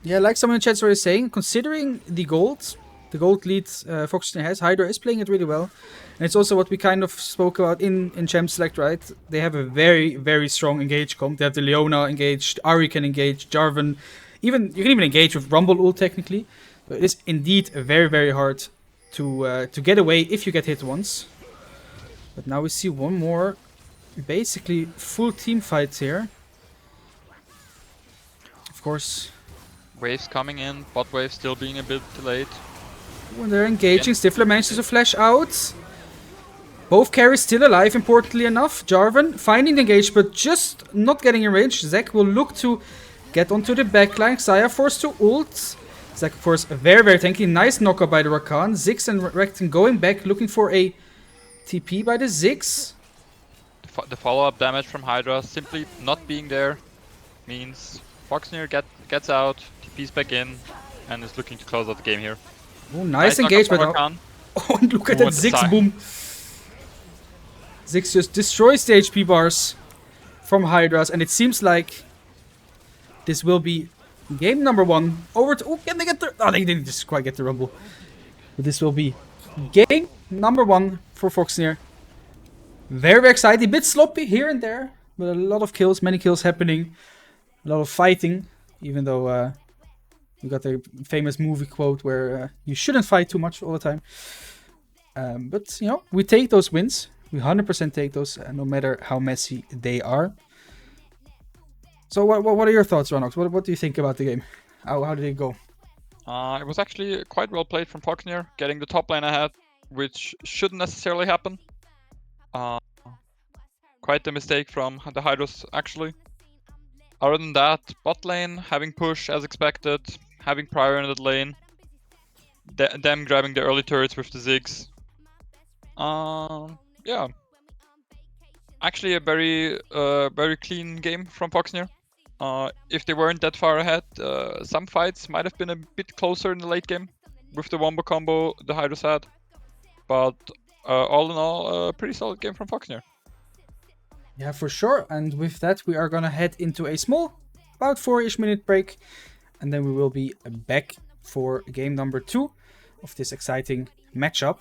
yeah, like someone in chat is already saying, considering the gold, the gold lead Foxnyr has. Hydra is playing it really well. And it's also what we kind of spoke about in Champ Select, right? They have a very, very strong engage comp. They have the Leona engaged, Ari can engage, Jarvan. You can even engage with Rumble ult technically. But it is indeed very, very hard to get away if you get hit once. But now we see one more, basically full team fights here. Of course. Waves coming in, bot wave still being a bit delayed. When they're engaging, Stifler manages to flash out. Both carries still alive, importantly enough. Jarvan finding the engage, but just not getting in range. Zek will look to get onto the backline. Xayah forced to ult. Zek, of course, very, very tanky. Nice knockup by the Rakan. Ziggs and Recton going back, looking for a TP by the Ziggs. The follow-up damage from Hydra simply not being there means Foxnyr gets out, TP's back in, and is looking to close out the game here. Oh, nice engagement. Rakan. Oh, and look at that Ziggs boom. Ziggs just destroys the HP bars from Hydras, and it seems like this will be game number 1. Over to... Oh, can they get the... Oh, they didn't just quite get the Rumble. But this will be game number 1 for Foxnyr. Very, very exciting. A bit sloppy here and there, but a lot of kills, many kills happening. A lot of fighting, even though we got the famous movie quote where you shouldn't fight too much all the time. But, you know, we take those wins. We 100% take those, no matter how messy they are. So what are your thoughts, Ronox? What do you think about the game? How did it go? It was actually quite well played from Foxnyr, getting the top lane ahead, which shouldn't necessarily happen. Quite the mistake from the Hydras, actually. Other than that, bot lane having push as expected, having prior in that lane, them grabbing the early turrets with the Ziggs. Yeah. Actually a very clean game from Foxnyr. If they weren't that far ahead, some fights might have been a bit closer in the late game with the wombo combo the Hydras had. But all in all, a pretty solid game from Foxnyr. Yeah, for sure. And with that, we are gonna head into a small, about 4-ish minute break. And then we will be back for game number 2 of this exciting matchup.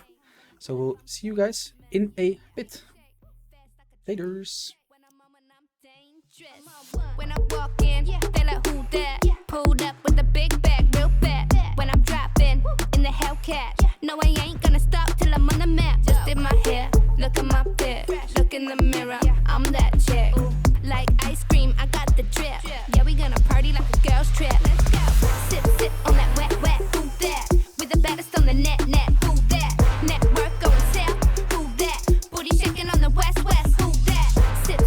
So we'll see you guys in a bit. Laters. When I walk in, they like who that? Pulled up with a big bag, real fat. When I'm dropping in the Hellcat, no I ain't gonna stop till I'm on the map. Just did my hair, look at my fit, look in the mirror, I'm that chick. Like ice cream, I got the drip. Yeah, we gonna party like a girl's trip. Let's go. Sip on that wet, who that? With the baddest on the net, who that? Network going south, who that? Booty shaking on the west, who that?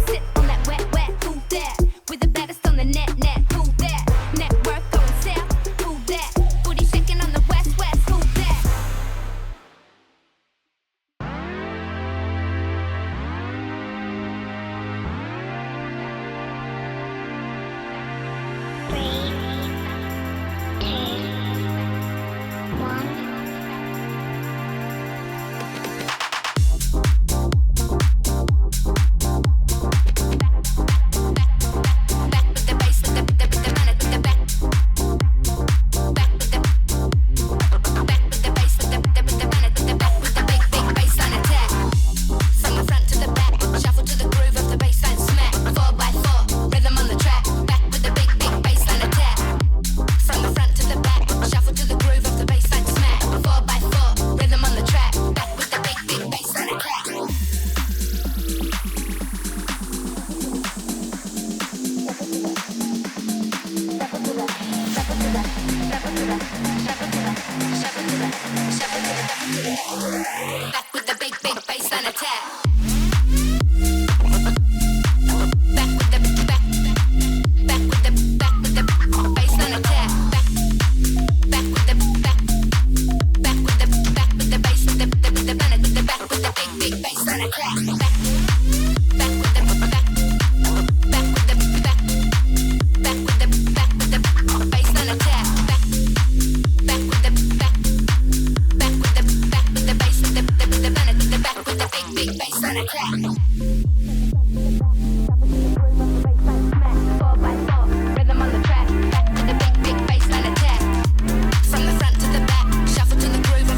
Sip on that wet, who that? With the baddest on the net, who that? Network going south, who that? Booty shaking on the west, who that? Back with the big baseline attack. Back with the baseline attack. Back with the bass, the back with the big baseline attack. Back with the baseline attack. Back with the big baseline attack. 4x4, rhythm on the track. Back with the big baseline attack. From the front to the back, shuffle to the groove.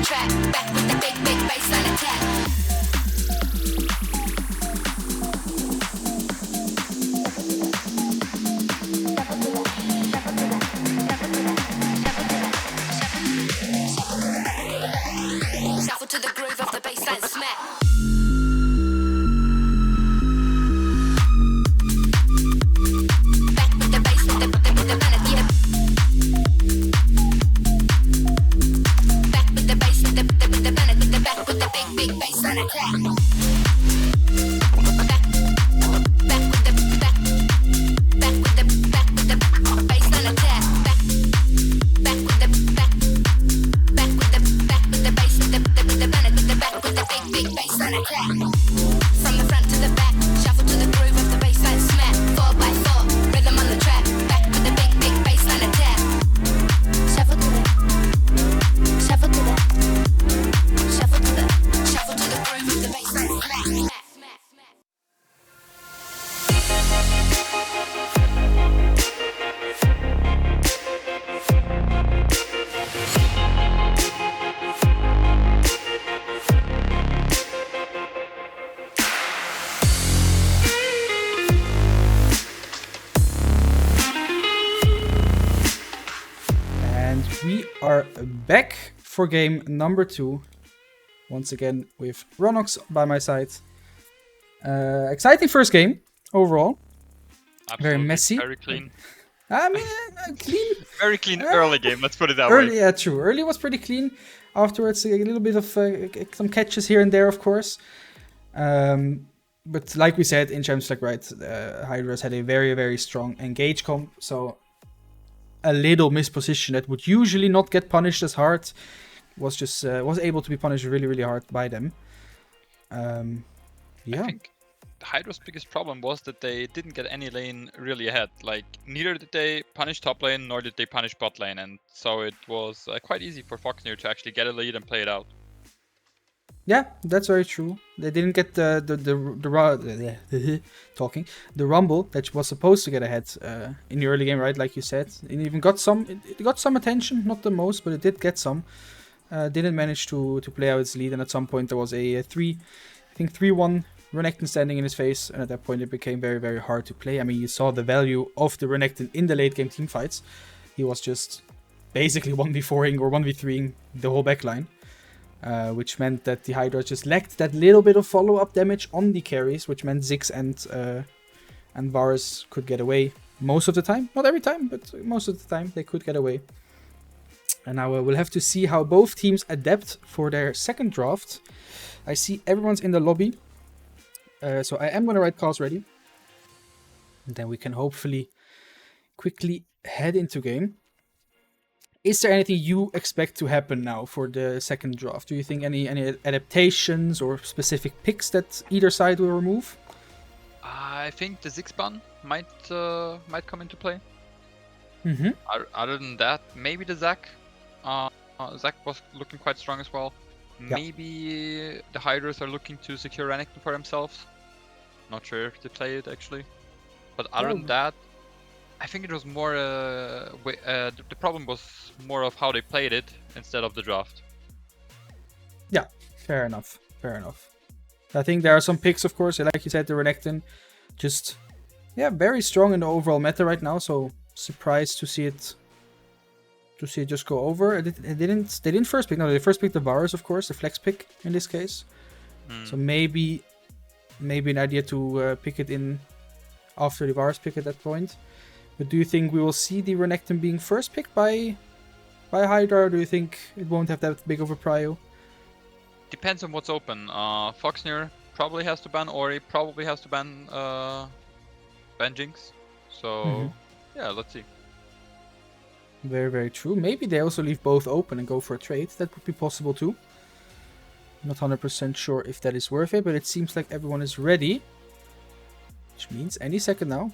track. Back with the big, big baseline attack. Shuffle to the groove of the baseline smack. Back with the bass, with the melody. Back with the bass, with the melody. Back with the big, big baseline attack. Back with the baseline attack. Back with the bass, with the melody. Back with the big, big baseline attack. From the front to the back, shuffle to the groove of the baseline smack. 4x4, rhythm on the track. Back with the big, big baseline attack. Shuffle to the groove of the baseline smack. And we are back for game number 2. Once again with Ronox by my side. Exciting first game overall. Absolutely. messy. Very clean. I mean, clean. Very clean early game, let's put it that Early, way. yeah, true. Early was pretty clean. Afterwards, a little bit of some catches here and there, of course. But like we said in Champions League, right, Hydra's had a very, very strong engage comp. So a little misposition that would usually not get punished as hard was just was able to be punished really, really hard by them. Yeah. I think Hydra's biggest problem was that they didn't get any lane really ahead. Like, neither did they punish top lane, nor did they punish bot lane. And so it was quite easy for Foxnyr to actually get a lead and play it out. Yeah, that's very true. They didn't get the rumble that was supposed to get ahead in the early game, right? Like you said, it even got some. It got some attention, not the most, but it did get some. Didn't manage to play out its lead, and at some point there was a 3-1 Renekton standing in his face, and at that point it became very, very hard to play. I mean, you saw the value of the Renekton in the late game team fights. He was just basically 1v4ing or 1v3ing the whole backline. Which meant that the Hydra just lacked that little bit of follow-up damage on the carries, which meant Ziggs and Varus could get away most of the time. Not every time, but most of the time they could get away. And now we'll have to see how both teams adapt for their second draft. I see everyone's in the lobby, so I am going to write calls ready. And then we can hopefully quickly head into game. Is there anything you expect to happen now for the second draft? Do you think any adaptations or specific picks that either side will remove? I think the Ziggs ban might come into play. Mm-hmm. Other than that, maybe the Zac. Zac was looking quite strong as well. Yeah. Maybe the Hydras are looking to secure Renekton for themselves. Not sure if they play it actually. But other than that, I think it was more. The problem was more of how they played it instead of the draft. Yeah, fair enough. Fair enough. I think there are some picks, of course. Like you said, the Renekton, just very strong in the overall meta right now. So surprised to see it. Just go over. They didn't first pick. No, they first picked the Varus, of course, the flex pick in this case. So maybe an idea to pick it in after the Varus pick at that point. But do you think we will see the Renekton being first picked by Hydra, or do you think it won't have that big of a prio? Depends on what's open. Foxnyr probably has to ban Ori, probably has to ban Jinx. So yeah, let's see. Very, very true. Maybe they also leave both open and go for a trade. That would be possible too. Not 100% sure if that is worth it, but it seems like everyone is ready. Which means any second now,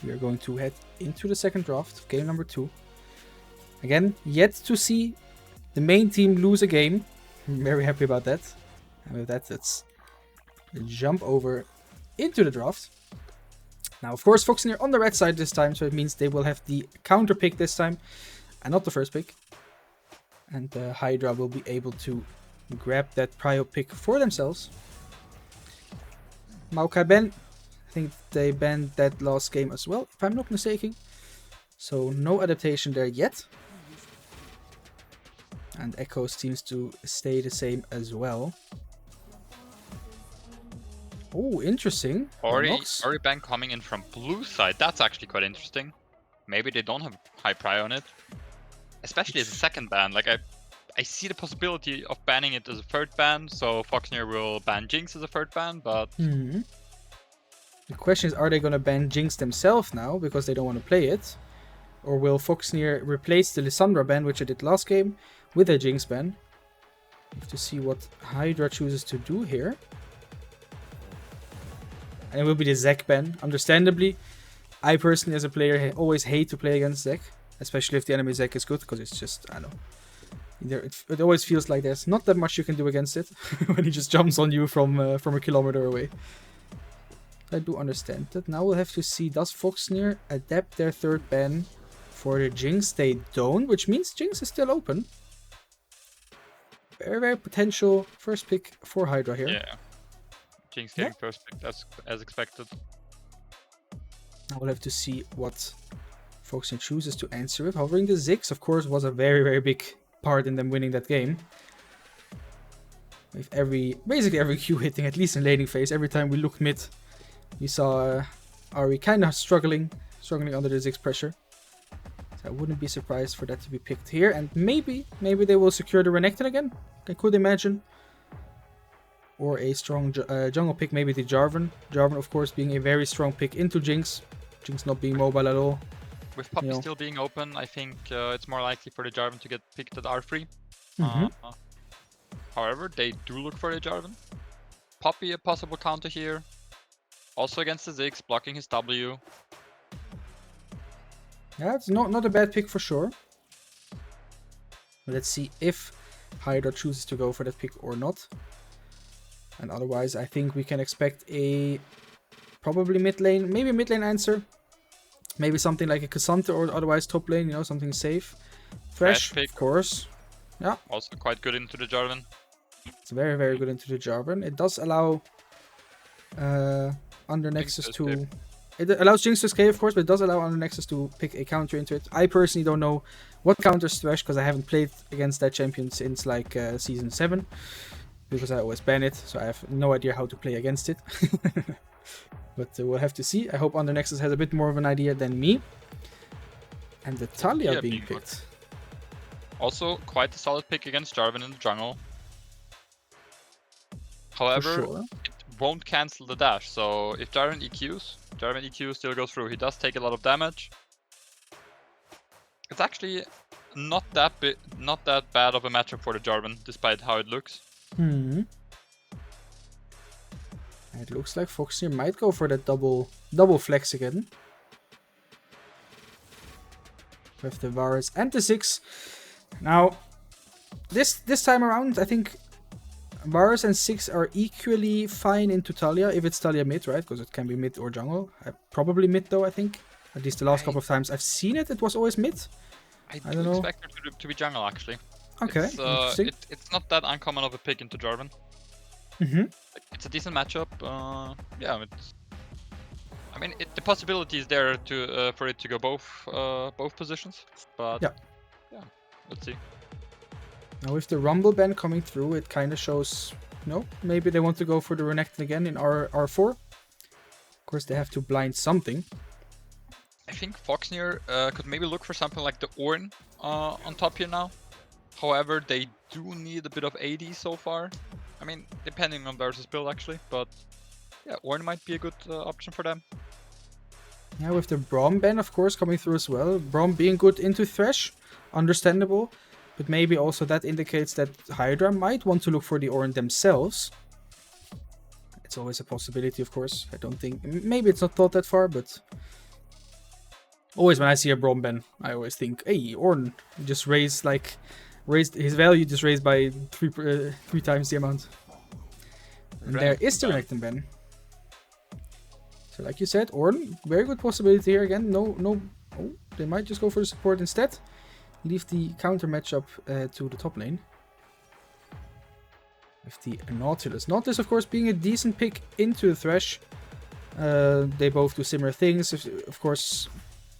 we are going to head into the second draft, game number 2. Again, yet to see the main team lose a game. I'm very happy about that. And with that, let's jump over into the draft. Now, of course, Foxnyr on the red side this time, so it means they will have the counter pick this time, and not the first pick. And Hydra will be able to grab that prio pick for themselves. Maokai ban. I think they banned that last game as well, if I'm not mistaken. So no adaptation there yet. And Echo seems to stay the same as well. Oh, interesting. Ori ban coming in from blue side. That's actually quite interesting. Maybe they don't have high prio on it. Especially as a second ban. Like I see the possibility of banning it as a third ban, so Foxnyr will ban Jinx as a third ban, but... The question is, are they going to ban Jinx themselves now, because they don't want to play it? Or will Foxnyr replace the Lissandra ban, which I did last game, with a Jinx ban? We have to see what Hydra chooses to do here. And it will be the Zek ban, understandably. I personally, as a player, always hate to play against Zek, especially if the enemy Zek is good, because it's just, I don't know. It always feels like there's not that much you can do against it when he just jumps on you from a kilometer away. I do understand that. Now we'll have to see, does Foxnyr adapt their third ban for the Jinx? They don't, which means Jinx is still open. Very, very potential first pick for Hydra here. Yeah. Jinx getting first pick as expected. Now we'll have to see what Foxnyr chooses to answer with. Hovering the Ziggs, of course, was a very, very big part in them winning that game. With basically every Q hitting, at least in laning phase. Every time we looked mid, we saw Ahri kind of struggling under the Ziggs pressure. So I wouldn't be surprised for that to be picked here. And maybe they will secure the Renekton again. I could imagine. Or a strong jungle pick, maybe the Jarvan. Jarvan, of course, being a very strong pick into Jinx. Jinx not being mobile at all. With Puppey still being open, I think it's more likely for the Jarvan to get picked at R3. However, they do look for the Jarvan. Puppey a possible counter here. Also against the Ziggs, blocking his W. Yeah, it's not a bad pick for sure. But let's see if Hydra chooses to go for that pick or not. And otherwise, I think we can expect a probably mid lane, maybe mid lane answer. Maybe something like a Cassandra or otherwise top lane, you know, something safe. Thresh, of course. Yeah. Also quite good into the Jarvan. It's very, very good into the Jarvan. It does allow Under Nexus to... It allows Jinx to escape, of course, but it does allow Under Nexus to pick a counter into it. I personally don't know what counters Thresh, because I haven't played against that champion since like Season 7. Because I always ban it, so I have no idea how to play against it. But we'll have to see. I hope Under Nexus has a bit more of an idea than me. And the Talia being picked. Also, quite a solid pick against Jarvan in the jungle. However, it won't cancel the dash, so if Jarvan EQ still goes through. He does take a lot of damage. It's actually not that bad of a matchup for the Jarvan, despite how it looks. It looks like Foxnyr might go for that double flex again. With the Varus and the Ziggs. Now, this time around, I think Varus and Ziggs are equally fine into Talia, if it's Talia mid, right? Because it can be mid or jungle. Probably mid though, I think. At least the last couple of times I've seen it, it was always mid. I don't know. Expect her to be jungle, actually. Okay, it's not that uncommon of a pick into Jarvan. It's a decent matchup. Yeah, I mean, the possibility is there to for it to go both positions, but yeah, let's see. Now with the Rumble ban coming through, it kind of shows, maybe they want to go for the Renekton again in R4. Of course, they have to blind something. I think Foxnyr could maybe look for something like the Ornn on top here now. However, they do need a bit of AD so far. I mean, depending on versus build actually, but yeah, Ornn might be a good option for them. Yeah, with the Braum ban, of course, coming through as well. Braum being good into Thresh, understandable. But maybe also that indicates that Hydra might want to look for the Ornn themselves. It's always a possibility, of course. I don't think... Maybe it's not thought that far, but... Always when I see a Braum ban, I always think, hey, Ornn just raised his value just raised by three times the amount. And there is the Renekton ban. So like you said, Ornn, very good possibility here again. No. Oh, they might just go for the support instead. leave the counter matchup to the top lane. With the Nautilus. Nautilus, of course, being a decent pick into the Thresh. They both do similar things. Of course,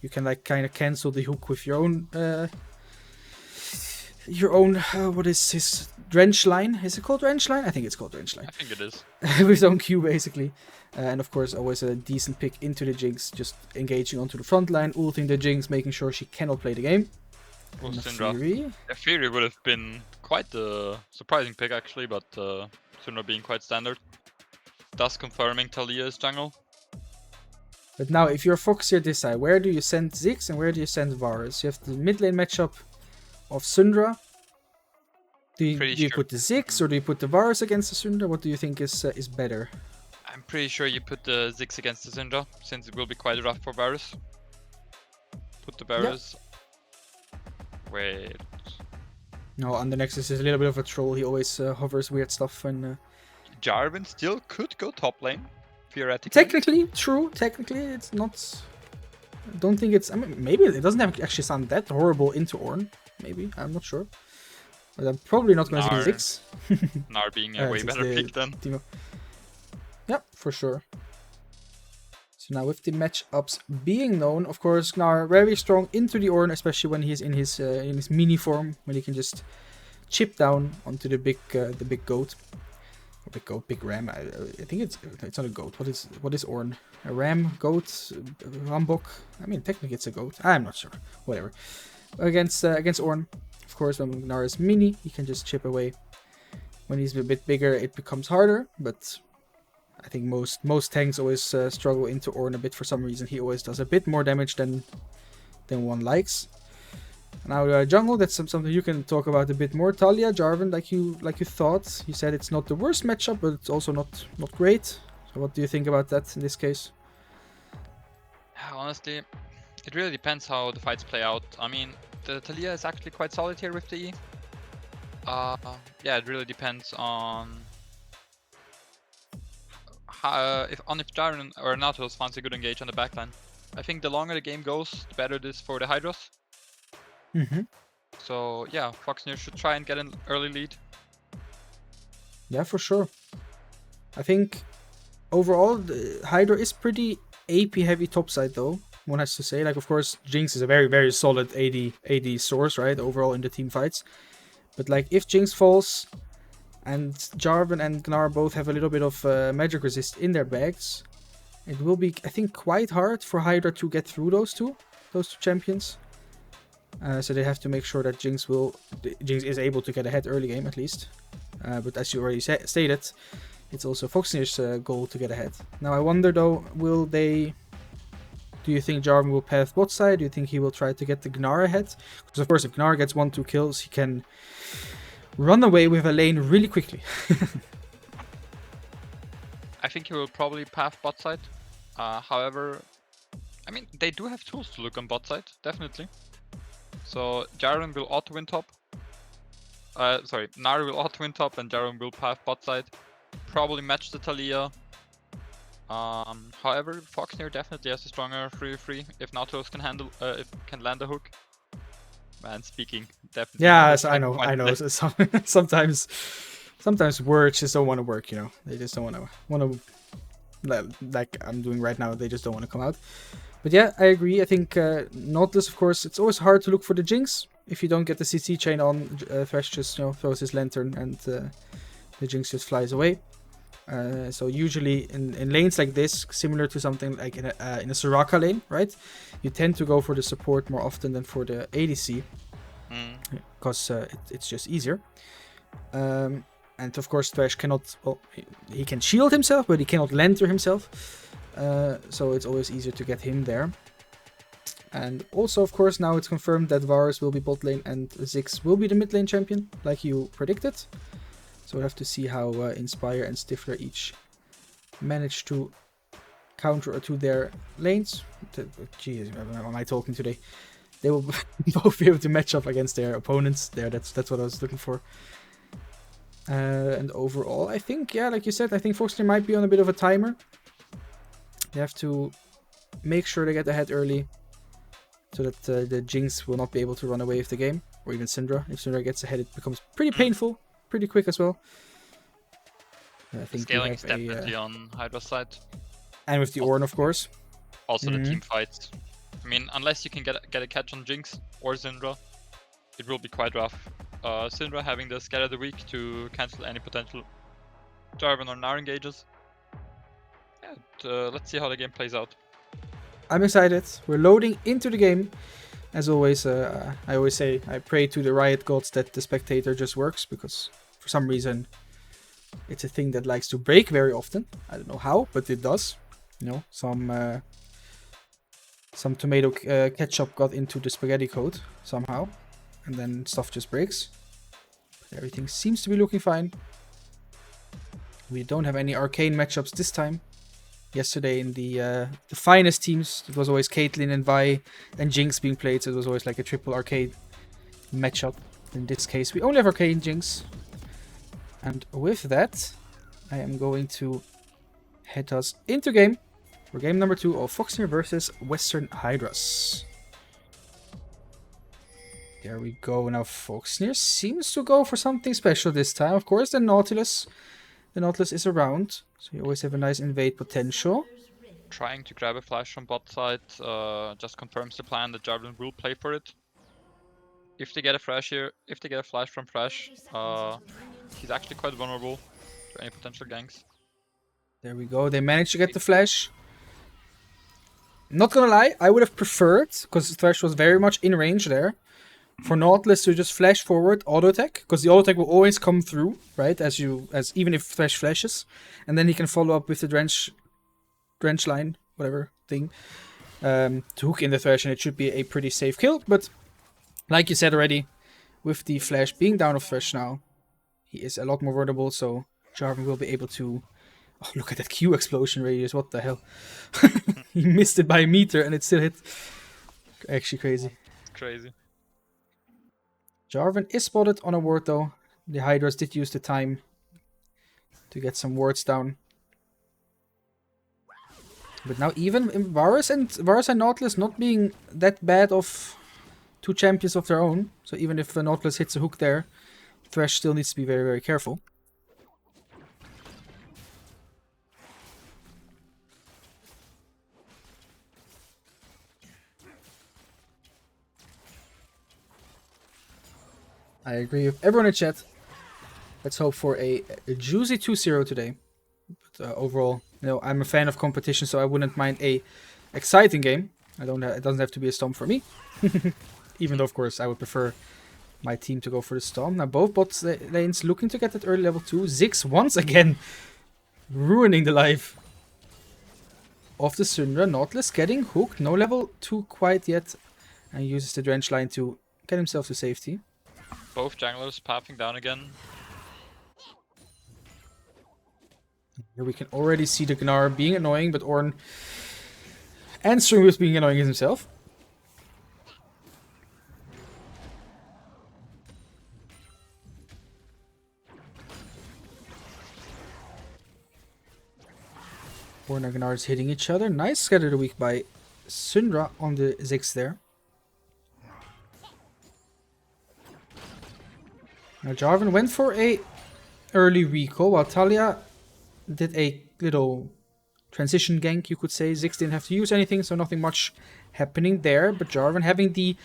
you can like kind of cancel the hook with your own what is his Drench line? Is it called Drench line? I think it's called Drench line. I think it is. With his own Q basically. And of course, always a decent pick into the Jinx, just engaging onto the front line, ulting the Jinx, making sure she cannot play the game. Oh, And Syndra. Fury. Yeah, Fury would have been quite a surprising pick actually, but Syndra being quite standard. Thus confirming Talia's jungle. But now, if you're Foxnyr this side, where do you send Ziggs and where do you send Varus? You have the mid lane matchup of Syndra. Do you put the Ziggs or do you put the Varus against the Syndra? What do you think is better? I'm pretty sure you put the Ziggs against the Syndra, since it will be quite rough for Varus. Put the Varus. Wait. No, Undernexus is a little bit of a troll. He always hovers weird stuff when... Jarvan still could go top lane, theoretically. Technically, true. Technically, it's not... I don't think it's... I mean, maybe it doesn't actually sound that horrible into Ornn. Maybe, I'm not sure. But I'm probably not going to see Ziggs. Gnar being a way better pick than... Timo. Yep, for sure. So now with the matchups being known, of course, Gnar very strong into the Ornn, especially when he's in his mini form, when he can just chip down onto the big goat. Or big goat, big ram. I think it's not a goat. What is Ornn? A ram, goat, rambok? I mean, technically it's a goat. I'm not sure. Whatever. Against Ornn, of course, when Gnar is mini, he can just chip away. When he's a bit bigger, it becomes harder, but I think most tanks always struggle into Ornn a bit for some reason. He always does a bit more damage than one likes. Now jungle, that's something you can talk about a bit more. Talia, Jarvan, like you thought. You said it's not the worst matchup, but it's also not great. So what do you think about that in this case? Honestly, it really depends how the fights play out. I mean, the Talia is actually quite solid here with the E. Yeah, it really depends on if Jarvan or Nautilus finds a good engage on the backline. I think the longer the game goes, the better it is for the Hydras. So yeah, Foxnyr should try and get an early lead. Yeah, for sure. I think overall the Hydra is pretty AP heavy topside though, one has to say. Like, of course, Jinx is a very, very solid AD source, right, overall in the team fights. But like, if Jinx falls and Jarvan and Gnar both have a little bit of magic resist in their bags, it will be, I think, quite hard for Hydra to get through those two champions. So they have to make sure that Jinx is able to get ahead early game at least. But as you already stated, it's also Foxnyr's goal to get ahead. Now I wonder though, do you think Jarvan will path bot side? Do you think he will try to get the Gnar ahead? Because of course if Gnar gets 1-2 kills, he can run away with a lane really quickly. I think he will probably path bot side. However, I mean, they do have tools to look on bot side, definitely. So Jarvan will auto win top. Gnar will auto win top and Jarvan will path bot side. Probably match the Talia. However, Foxnyr definitely has a stronger 3v3 if Nautilus can handle, can land a hook. Man, speaking definitely. Yeah, I know. So sometimes words just don't want to work, you know. They just don't want to like I'm doing right now. They just don't want to come out. But yeah, I agree. I think Nautilus, of course, it's always hard to look for the Jinx. If you don't get the CC chain on, Thresh just throws his lantern and the Jinx just flies away. So usually in lanes like this, similar to something like in a Soraka lane, right? You tend to go for the support more often than for the ADC. Because it's just easier. And of course Thresh cannot, well, he can shield himself, but he cannot lantern himself. So it's always easier to get him there. And also, of course, now it's confirmed that Varus will be bot lane and Ziggs will be the mid lane champion, like you predicted. So we'll have to see how Inspire and Stifler each manage to counter to their lanes. Jeez, am I talking today? They will both be able to match up against their opponents there. That's what I was looking for. And overall, I think, yeah, like you said, I think Foxnyr might be on a bit of a timer. They have to make sure they get ahead early. so that the Jinx will not be able to run away with the game, or even Syndra. If Syndra gets ahead, it becomes pretty painful, pretty quick as well. I think Scaling we is have definitely on Hydra's side. and with the Ornn, of course. Also the team fights. I mean, unless you can get a catch on Jinx or Syndra, it will be quite rough. Syndra having the Scatter the Weak to cancel any potential Jarvan or Gnar engages. Yeah, let's see how the game plays out. I'm excited. We're loading into the game. As always, I always say I pray to the Riot gods that the spectator just works, because for some reason it's a thing that likes to break very often. I don't know how, but it does. You know, some tomato ketchup got into the spaghetti code somehow, and then stuff just breaks. But everything seems to be looking fine. We don't have any arcane matchups this time. Yesterday in the finest teams, it was always Caitlyn and Vi and Jinx being played, so it was always like a triple arcade matchup. In this case, we only have arcane Jinx. And with that, I am going to head us into game for game number 2 of Foxnyr versus Western Hydras. There we go. Now Foxnyr seems to go for something special this time. Of course, the Nautilus. The Nautilus is around, so you always have a nice invade potential. Trying to grab a flash from bot side just confirms the plan that Jarvan will play for it. If they get a flash here, if they get a flash from Flash, he's actually quite vulnerable to any potential ganks. There we go. They managed to get the flash. Not gonna lie, I would have preferred, because Thresh was very much in range there, for Nautilus to just flash forward, auto attack, because the auto attack will always come through, right? As even if Thresh flashes, and then he can follow up with the drench line, whatever thing, to hook in the Thresh, and it should be a pretty safe kill. But like you said already, with the flash being down of Thresh now, he is a lot more vulnerable. So Jarvan will be able to. Oh, look at that Q explosion radius! What the hell? He missed it by a meter, and it still hit. Actually crazy. Crazy. Jarvan is spotted on a ward though. The Hydras did use the time to get some wards down. But now even Varus and Nautilus not being that bad of two champions of their own. So even if Nautilus hits a hook there, Thresh still needs to be very, very careful. I agree with everyone in chat. Let's hope for a juicy 2-0 today. But overall, you know, I'm a fan of competition, so I wouldn't mind a exciting game. It doesn't have to be a Storm for me. Even though, of course, I would prefer my team to go for the Storm. Now, both bot lanes looking to get that early level 2. Ziggs once again ruining the life of the Syndra. Nautilus getting hooked. No level 2 quite yet. And uses the Drench line to get himself to safety. Both junglers pathing down again. Here we can already see the Gnar being annoying, but Ornn answering with being annoying himself. Ornn and Gnar is hitting each other. Nice scatter the weak by Syndra on the Ziggs there. Now Jarvan went for a early recall, while Talia did a little transition gank, you could say. Ziggs didn't have to use anything, so nothing much happening there. But Jarvan having the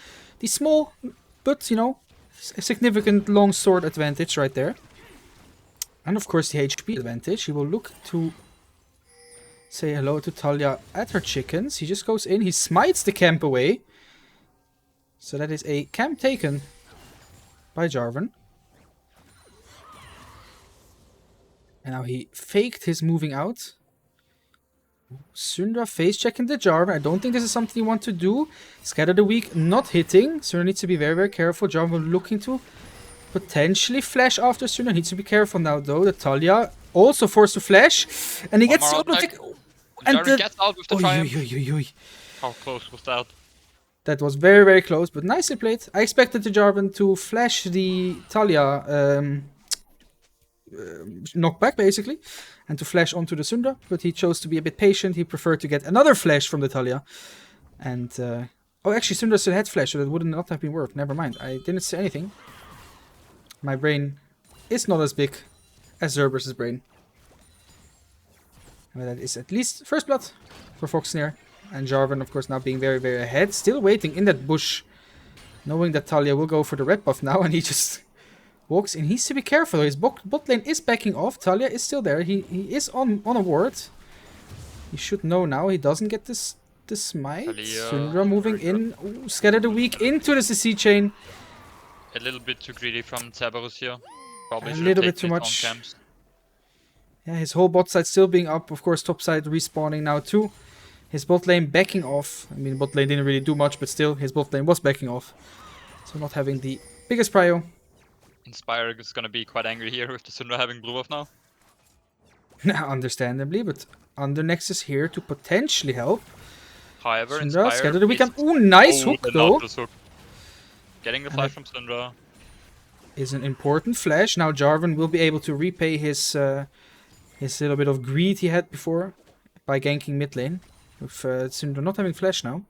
small, but, you know, a significant long sword advantage right there. And of course the HP advantage. He will look to say hello to Talia at her chickens. He just goes in, he smites the camp away. So that is a camp taken by Jarvan. And now he faked his moving out. Syndra face checking the Jarvan. I don't think this is something you want to do. Scatter the weak not hitting. Syndra needs to be very, very careful. Jarvan looking to potentially flash after Syndra. Needs to be careful now though. The Talia also forced to flash. And he gets Jarvan gets out with the triumph. How close was that? That was very, very close, but nicely played. I expected the Jarvan to flash the Talia knockback basically, and to flash onto the Syndra, but he chose to be a bit patient. He preferred to get another flash from the Talia, and Oh, actually, Syndra still had flash, so that would not have been worked. Never mind. I didn't say anything. My brain is not as big as Zerber's brain. And that is at least first blood for Foxnyr. And Jarvan, of course, now being very, very ahead. Still waiting in that bush. Knowing that Talia will go for the red buff now. And he just walks in. He needs to be careful. His bot lane is backing off. Talia is still there. He is on a ward. He should know now. He doesn't get this smite. Syndra moving in. Ooh, scatter the weak into the CC chain. A little bit too greedy from Cerberus here. Probably A should little have bit taken too his own much. camps. Yeah, his whole bot side still being up. Of course, top side respawning now too. His bot lane backing off. I mean, bot lane didn't really do much, but still, his bot lane was backing off. So not having the biggest prio. Inspire is gonna be quite angry here with the Syndra having blue buff now. Understandably, but Under Nexus here to potentially help. However, Syndra, Inspire scatter the weekend. is- Ooh, nice hook the though. Nautilus hook. Getting the And flash it- from Syndra. Is an important flash. Now Jarvan will be able to repay his little bit of greed he had before by ganking mid lane. With Syndra not having flash now.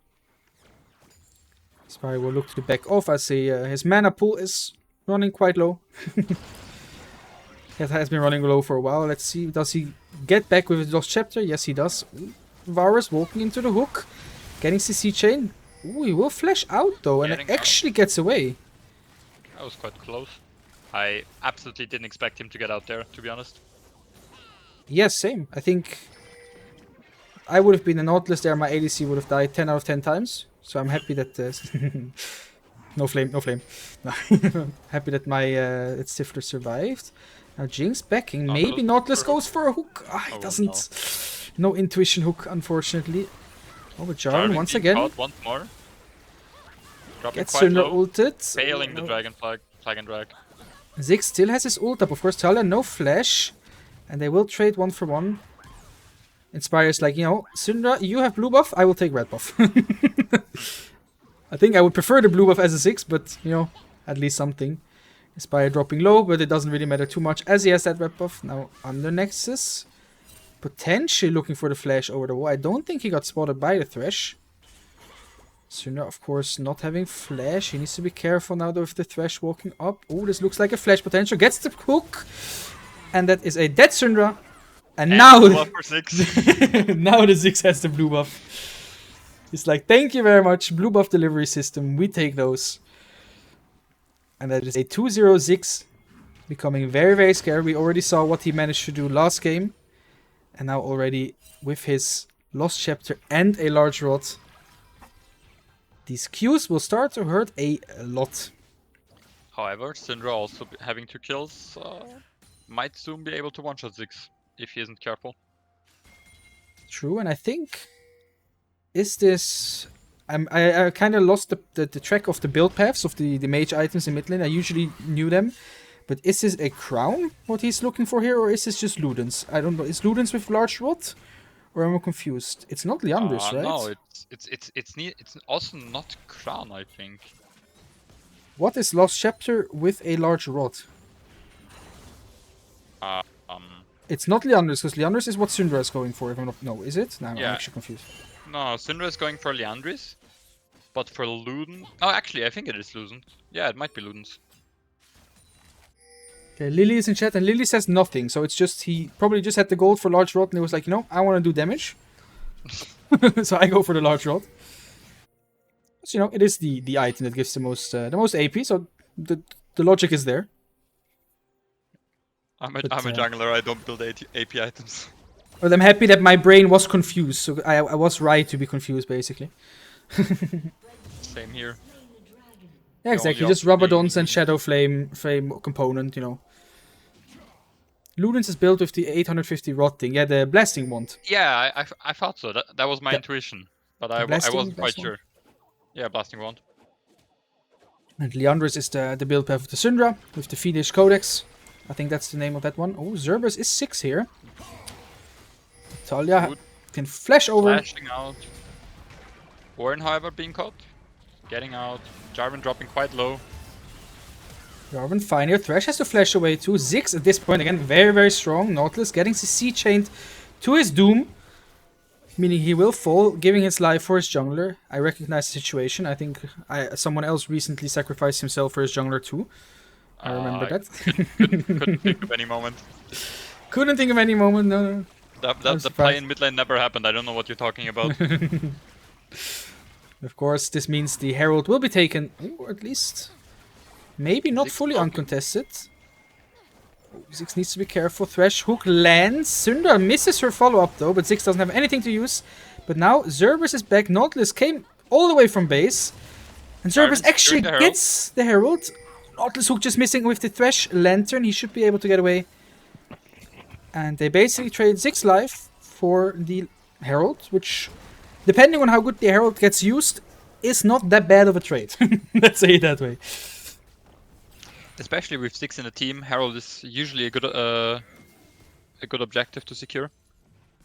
Spire will look to the back off as his mana pool is running quite low. It has been running low for a while. Let's see, does he get back with his lost chapter? Yes, he does. Ooh, Varus walking into the hook. Getting CC chain. Ooh, he will flash out though, and it Getting out. actually gets away. That was quite close. I absolutely didn't expect him to get out there, to be honest. Yes, same. I think I would have been a Nautilus there. My ADC would have died 10 out of 10 times. So I'm happy that... no flame, no flame. No. Happy that my Stifler survived. Now Jinx backing. Maybe Nautilus goes for a hook. Ah, it Oh, doesn't. No intuition hook, unfortunately. Oh, but Jarvan Jarvan once being again caught once more. Dropping gets quite Syndra low. ulted. Failing the No. dragon flag and drag. Ziggs still has his ult up. Of course, Talia no flash. And they will trade 1 for 1. Inspire's like, you know, Syndra, you have blue buff, I will take red buff. I think I would prefer the blue buff as a 6, but, you know, at least something. Inspire dropping low, but it doesn't really matter too much as he has that red buff. Now, Under Nexus. Potentially looking for the flash over the wall. I don't think he got spotted by the Thresh. Syndra, of course, not having flash. He needs to be careful now though with the Thresh walking up. Oh, this looks like a flash potential. Gets the hook. And that is a dead Syndra. And now... blue buff for 6. now the Ziggs has the blue buff. He's like, thank you very much. Blue buff delivery system. We take those. And that is a 2-0 Ziggs. Becoming very, very scary. We already saw what he managed to do last game. And now already with his lost chapter and a large rod. These Qs will start to hurt a lot. However, Syndra also having 2 kills might soon be able to one-shot Ziggs if he isn't careful. True, and I think... Is this... I kind of lost the track of the build paths of the mage items in mid lane. I usually knew them. But is this a crown, what he's looking for here, or is this just Ludens? I don't know. Is Ludens with large rod? Or am I confused? It's not Liandry's, right? No, it's also not crown, I think. What is Lost Chapter with a large rod? It's not Liandry's, because Liandry's is what Syndra is going for. If I'm not, no, is it? No, I'm Yeah. actually confused. No, Syndra is going for Liandry's, but for Luden... Oh, actually, I think it is Luden. Yeah, it might be Luden's. Okay, Lily is in chat, and Lily says nothing. So it's just, he probably just had the gold for large rod, and he was like, you know, I want to do damage. So I go for the large rod. So, you know, it is the item that gives the most AP, so the logic is there. I'm But, a jungler, I don't build AP items. But I'm happy that my brain was confused, so I was right to be confused, basically. Same here. Yeah, exactly. only Just option Rabadons and Shadow Flame component, you know. Ludens is built with the 850 rod thing. Yeah, the blasting wand. Yeah, I thought so. That was my The- intuition, but I blasting- wasn't quite blasting sure. Yeah, blasting wand. And Liandry's is the build path of the Syndra with the Fiendish Codex. I think that's the name of that one. Oh, Zerber's is 6 here. Talia Good. can flash over. Flashing out. Warren, however, being caught. Getting out. Jarvan dropping quite low. Jarvan fine here. Thresh has to flash away too. Ziggs at this point again very, very strong. Nautilus getting CC chained to his doom. Meaning he will fall, giving his life for his jungler. I recognize the situation. I think someone else recently sacrificed himself for his jungler too. I remember that. Couldn't think of any moment. Couldn't think of any moment, no. The play in mid lane never happened. I don't know what you're talking about. Of course, this means the Herald will be taken, or at least maybe not Ziggs fully talking. uncontested. Ziggs needs to be careful. Thresh hook lands. Syndra misses her follow-up though, but Ziggs doesn't have anything to use. But now Zerberus is back. Nautilus came all the way from base. And Zerberus Iron's actually securing the Herald. gets the Herald. Nautilus hook just missing with the Thresh Lantern. He should be able to get away. And they basically trade Ziggs' life for the Herald, which, depending on how good the Herald gets used, is not that bad of a trade. Let's say it that way. Especially with 6 in the team, Herald is usually a good objective to secure.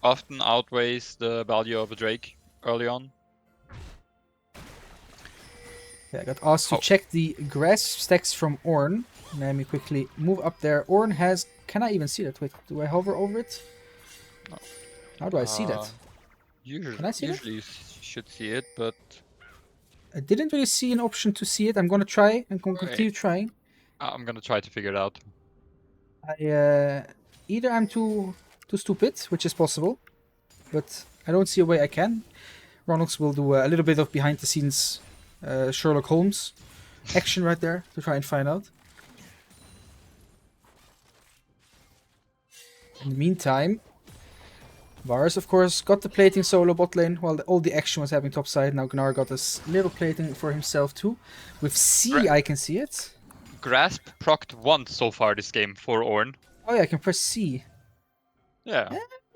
Often outweighs the value of a Drake early on. Yeah, I got asked to check the grass stacks from Ornn. Let me quickly move up there. Ornn has... Can I even see that? Wait, do I hover over it? No. How do I see that? Usually, Can I see that? usually you should see it, but I didn't really see an option to see it. I'm gonna try and continue trying. I'm gonna try to figure it out. Either I'm too stupid, which is possible, but I don't see a way I can. Ronalds will do a little bit of behind the scenes Sherlock Holmes action right there to try and find out. In the meantime, Varus, of course, got the plating solo bot lane while all the action was happening topside. Now Gnar got this little plating for himself too. With C, I can see it. Grasp procced once so far this game for Ornn. Oh yeah, I can press C. Yeah.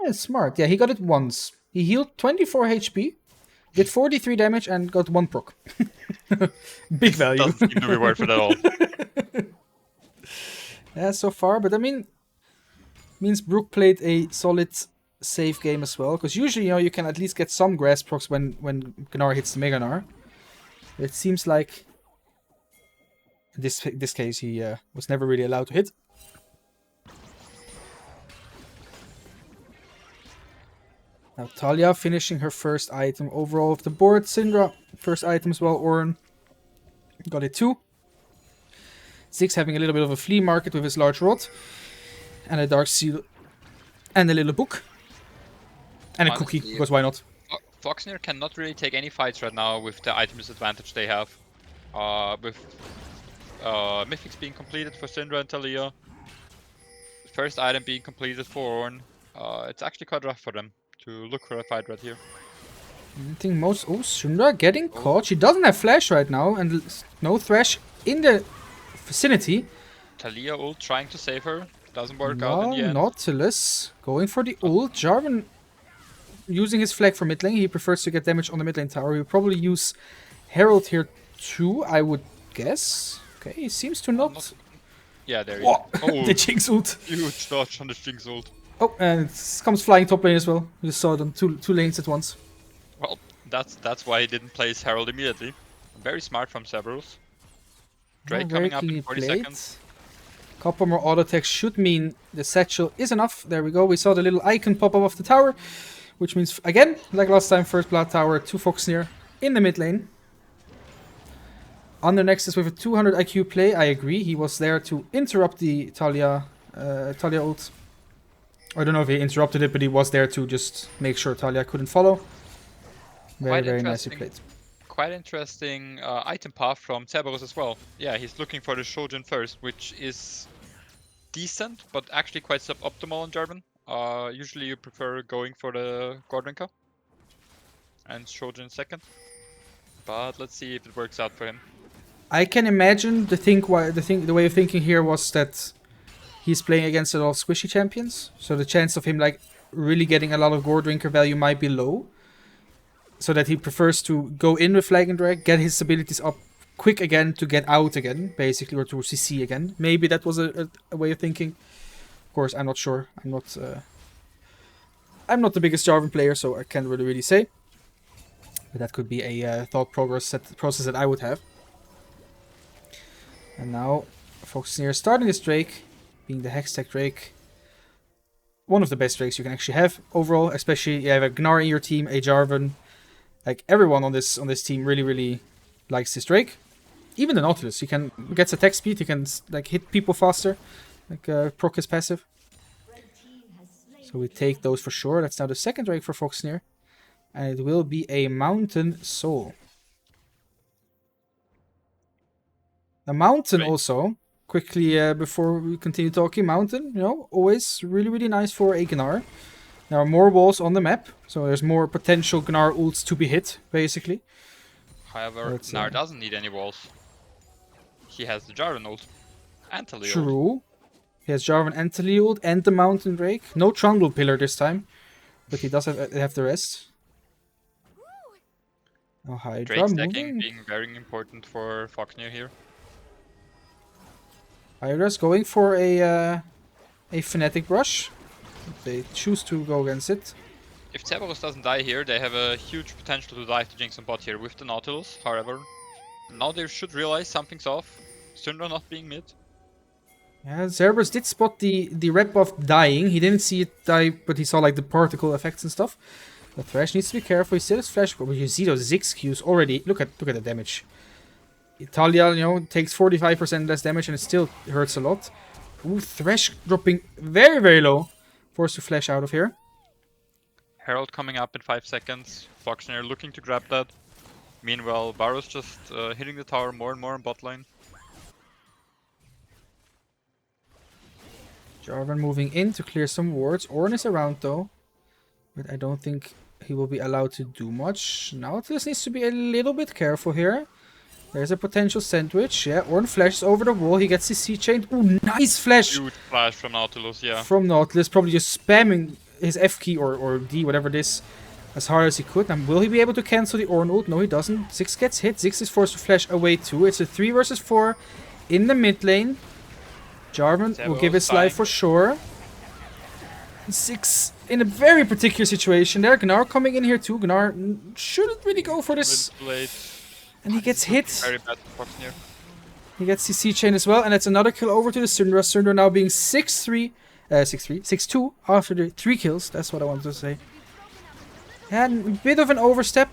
Yeah, smart. Yeah, he got it once. He healed 24 HP, did 43 damage, and got 1 proc. Big value. Doesn't seem to be worth it at all. Yeah, so far, but I mean, means Brook played a solid safe game as well, because usually, you know, you can at least get some grass procs when Gnar hits the Mega Gnar. It seems like in this case he was never really allowed to hit. Now Talia finishing her first item overall of the board. Syndra, first item as well. Ornn got it too. Ziggs having a little bit of a flea market with his large rod. And a dark seal. And a little book. And a Honestly, cookie, because why not? Foxnyr cannot really take any fights right now with the item disadvantage they have. With Mythics being completed for Syndra and Talia. First item being completed for Ornn. It's actually quite rough for them to look for a fight right here. I think most... Oh, Syndra getting caught. She doesn't have flash right now. And no Thresh in the vicinity. Talia ult trying to save her. Doesn't work out in the end. Nautilus going for the ult. Jarvan using his flag for mid lane. He prefers to get damage on the mid lane tower. He'll probably use Herald here too, I would guess. Okay, he seems to not... Yeah, there he Whoa. is. Oh, The Jinx ult. huge dodge on the Jinx ult. Oh, and it comes flying top lane as well. We just saw it on two lanes at once. Well, that's why he didn't place Herald immediately. Very smart from Cerberus. Drake Very coming up in cleanly 40 played. seconds. Couple more auto attacks should mean the satchel is enough. There we go. We saw the little icon pop up of the tower, which means, again, like last time, first blood tower to Foxnyr in the mid lane. Under Nexus with a 200 IQ play, I agree. He was there to interrupt the Talia ult. I don't know if he interrupted it, but he was there to just make sure Talia couldn't follow. Very nicely played. Quite interesting item path from Cerberus as well. Yeah, he's looking for the Shojin first, which is decent, but actually quite suboptimal in Jarvan. Usually you prefer going for the Gordrinka and Shojin second. But let's see if it works out for him. I can imagine the way of thinking here was that he's playing against a lot of squishy champions, so the chance of him like really getting a lot of Gordrinker value might be low. So that he prefers to go in with Flag and Drag, get his abilities up quick again to get out again, basically, or to CC again. Maybe that was a way of thinking. Of course, I'm not sure. I'm not the biggest Jarvan player, so I can't really say. But that could be a thought process that I would have. And now, Foxnyr starting this Drake, being the Hextech Drake. one of the best drakes you can actually have overall. Especially you have a Gnar in your team, a Jarvan. Like everyone on this team really likes this drake. Even the Nautilus, he gets attack speed. He can like hit people faster, like proc his passive. So we take those for sure. That's now the second drake for Foxnyr, and it will be a Mountain Soul. The Mountain also, quickly before we continue talking, Mountain, you know, always really nice for a Gnar. There are more walls on the map, so there's more potential Gnar ults to be hit, basically. However, Gnar doesn't need any walls. He has the Jarvan ult and Talia ult. True. He has Jarvan and Talia ult and the Mountain Drake. No Trundle Pillar this time, but he does have the rest. Oh, Hydra Drake stacking moving. being very important for Foxnyr here. Hydra's going for a Fnatic Brush. They choose to go against it. If Cerberus doesn't die here, they have a huge potential to dive to Jinx and bot here with the Nautilus. However, now they should realize something's off. Syndra not being mid. Yeah, Cerberus did spot the red buff dying. He didn't see it die, but he saw like the particle effects and stuff. The Thresh needs to be careful. He still has flash, but you see those Ziggs Qs already. Look at the damage. Italia, you know, takes 45% less damage and it still hurts a lot. Ooh, Thresh dropping very low. Forced to flash out of here. Herald coming up in 5 seconds. Foxnyr looking to grab that. Meanwhile, Varus just hitting the tower more and more in bot lane. Jarvan moving in to clear some wards. Ornn is around though, but I don't think he will be allowed to do much. Nautilus needs to be a little bit careful here. There's a potential sandwich. Yeah, Ornn flashes over the wall. He gets his C-chain. Ooh, nice flash! Huge flash from Nautilus, yeah. From Nautilus, probably just spamming his F key or D, whatever it is, as hard as he could. And will he be able to cancel the Ornn ult? No, he doesn't. Ziggs gets hit. Ziggs is forced to flash away too. It's a 3 versus 4 in the mid lane. Jarvan will give his life for sure. Ziggs in a very particular situation there. Gnar coming in here too. Gnar shouldn't really go for this. And he gets hit. Very bad for Foxnyr. He gets the C-chain as well. And that's another kill over to the Syndra. Syndra now being 6-2 after the 3 kills. That's what I wanted to say. And a bit of an overstep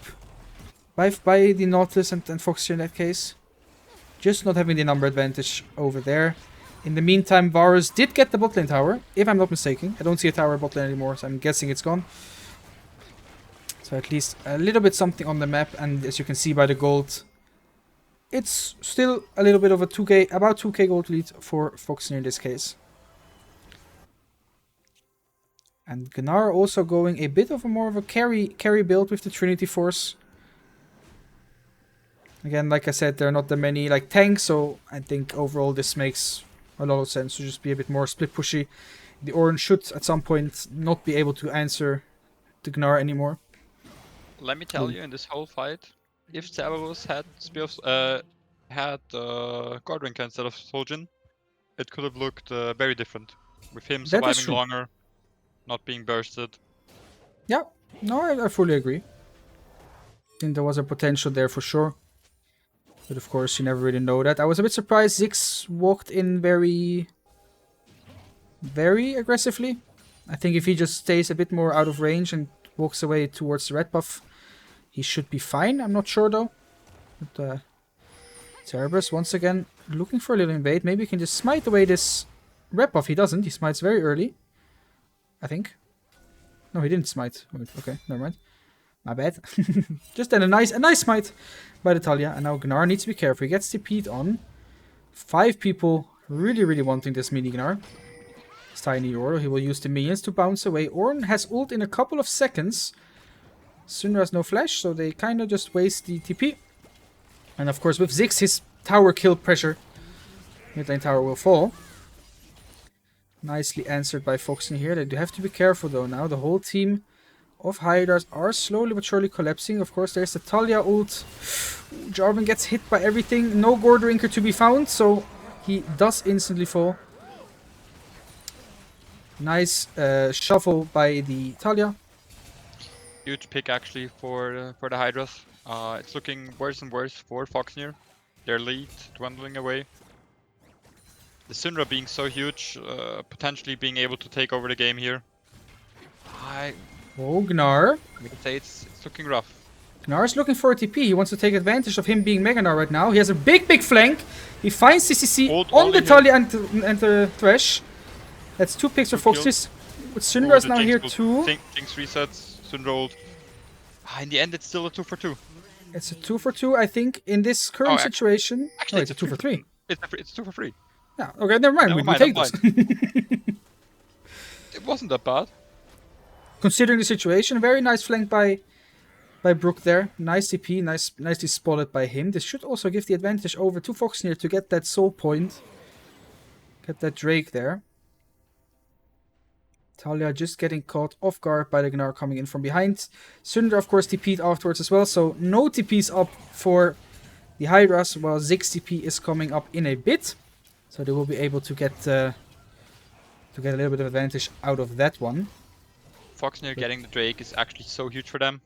by the Nautilus and Foxnyr in that case. Just not having the number advantage over there. In the meantime, Varus did get the bot lane tower, if I'm not mistaken. I don't see a tower bot lane anymore, so I'm guessing it's gone. So at least a little bit something on the map, and as you can see by the gold, it's still a little bit of a 2k, about 2k gold lead for Foxnyr in this case. And Gnar also going a bit of a more of a carry build with the Trinity Force. Again, like I said, there are not that many like tanks, so I think overall this makes a lot of sense to just be a bit more split pushy. The Ornn should at some point not be able to answer the Gnar anymore. Let me tell you, in this whole fight, if Cerberus had Godwinker instead of Soljin, it could have looked very different. With him surviving longer, not being bursted. Yeah, no, I fully agree. I think there was a potential there for sure. But of course, you never really know that. I was a bit surprised Ziggs walked in very aggressively. I think if he just stays a bit more out of range and walks away towards the red buff, he should be fine. I'm not sure though. But Cerberus once again looking for a little invade. Maybe he can just smite away this red buff. He doesn't. He smites very early, I think. No, he didn't smite. Wait, okay, never mind. My bad. Just then a nice smite by the Talia. And now Gnar needs to be careful. He gets TP'd on. 5 people really wanting this mini Gnar. It's Tiny Yoro. He will use the minions to bounce away. Ornn has ult in a couple of seconds. Syndra has no flash, so they kind of just waste the TP. And of course with Ziggs, his tower kill pressure. Mid lane tower will fall. Nicely answered by Foxnyr here. They do have to be careful though now. The whole team of Hydras are slowly but surely collapsing. Of course, there's the Talia ult. Jarvan gets hit by everything. No Gordrinker to be found, so he does instantly fall. Nice shuffle by the Talia. Huge pick actually for the Hydras. It's looking worse and worse for Foxnyr. Their lead dwindling away. The Syndra being so huge, potentially being able to take over the game here. Oh, Gnar. I can say it's looking rough. Gnar's looking for a TP. He wants to take advantage of him being Mega Gnar right now. He has a big flank. He finds CCC on the Talia and the Thresh. That's 2 picks for Foxnyr. Syndra is now here too. Jinx resets, Syndra ult. In the end, it's still a 2 for 2. It's a 2 for 2, I think, in this current situation. Actually, it's a 2 for 3. It's 2 for 3. Yeah, okay, never mind. We take this. It wasn't that bad. Considering the situation, very nice flank by Brook there. Nice TP, nicely spotted by him. This should also give the advantage over to Foxnyr to get that soul point. Get that Drake there. Talia just getting caught off guard by the Gnar coming in from behind. Syndra, of course, TP'd afterwards as well, so no TP's up for the Hydras, while Ziggs TP is coming up in a bit. So they will be able to get a little bit of advantage out of that one. Foxnyr getting the Drake is actually so huge for them.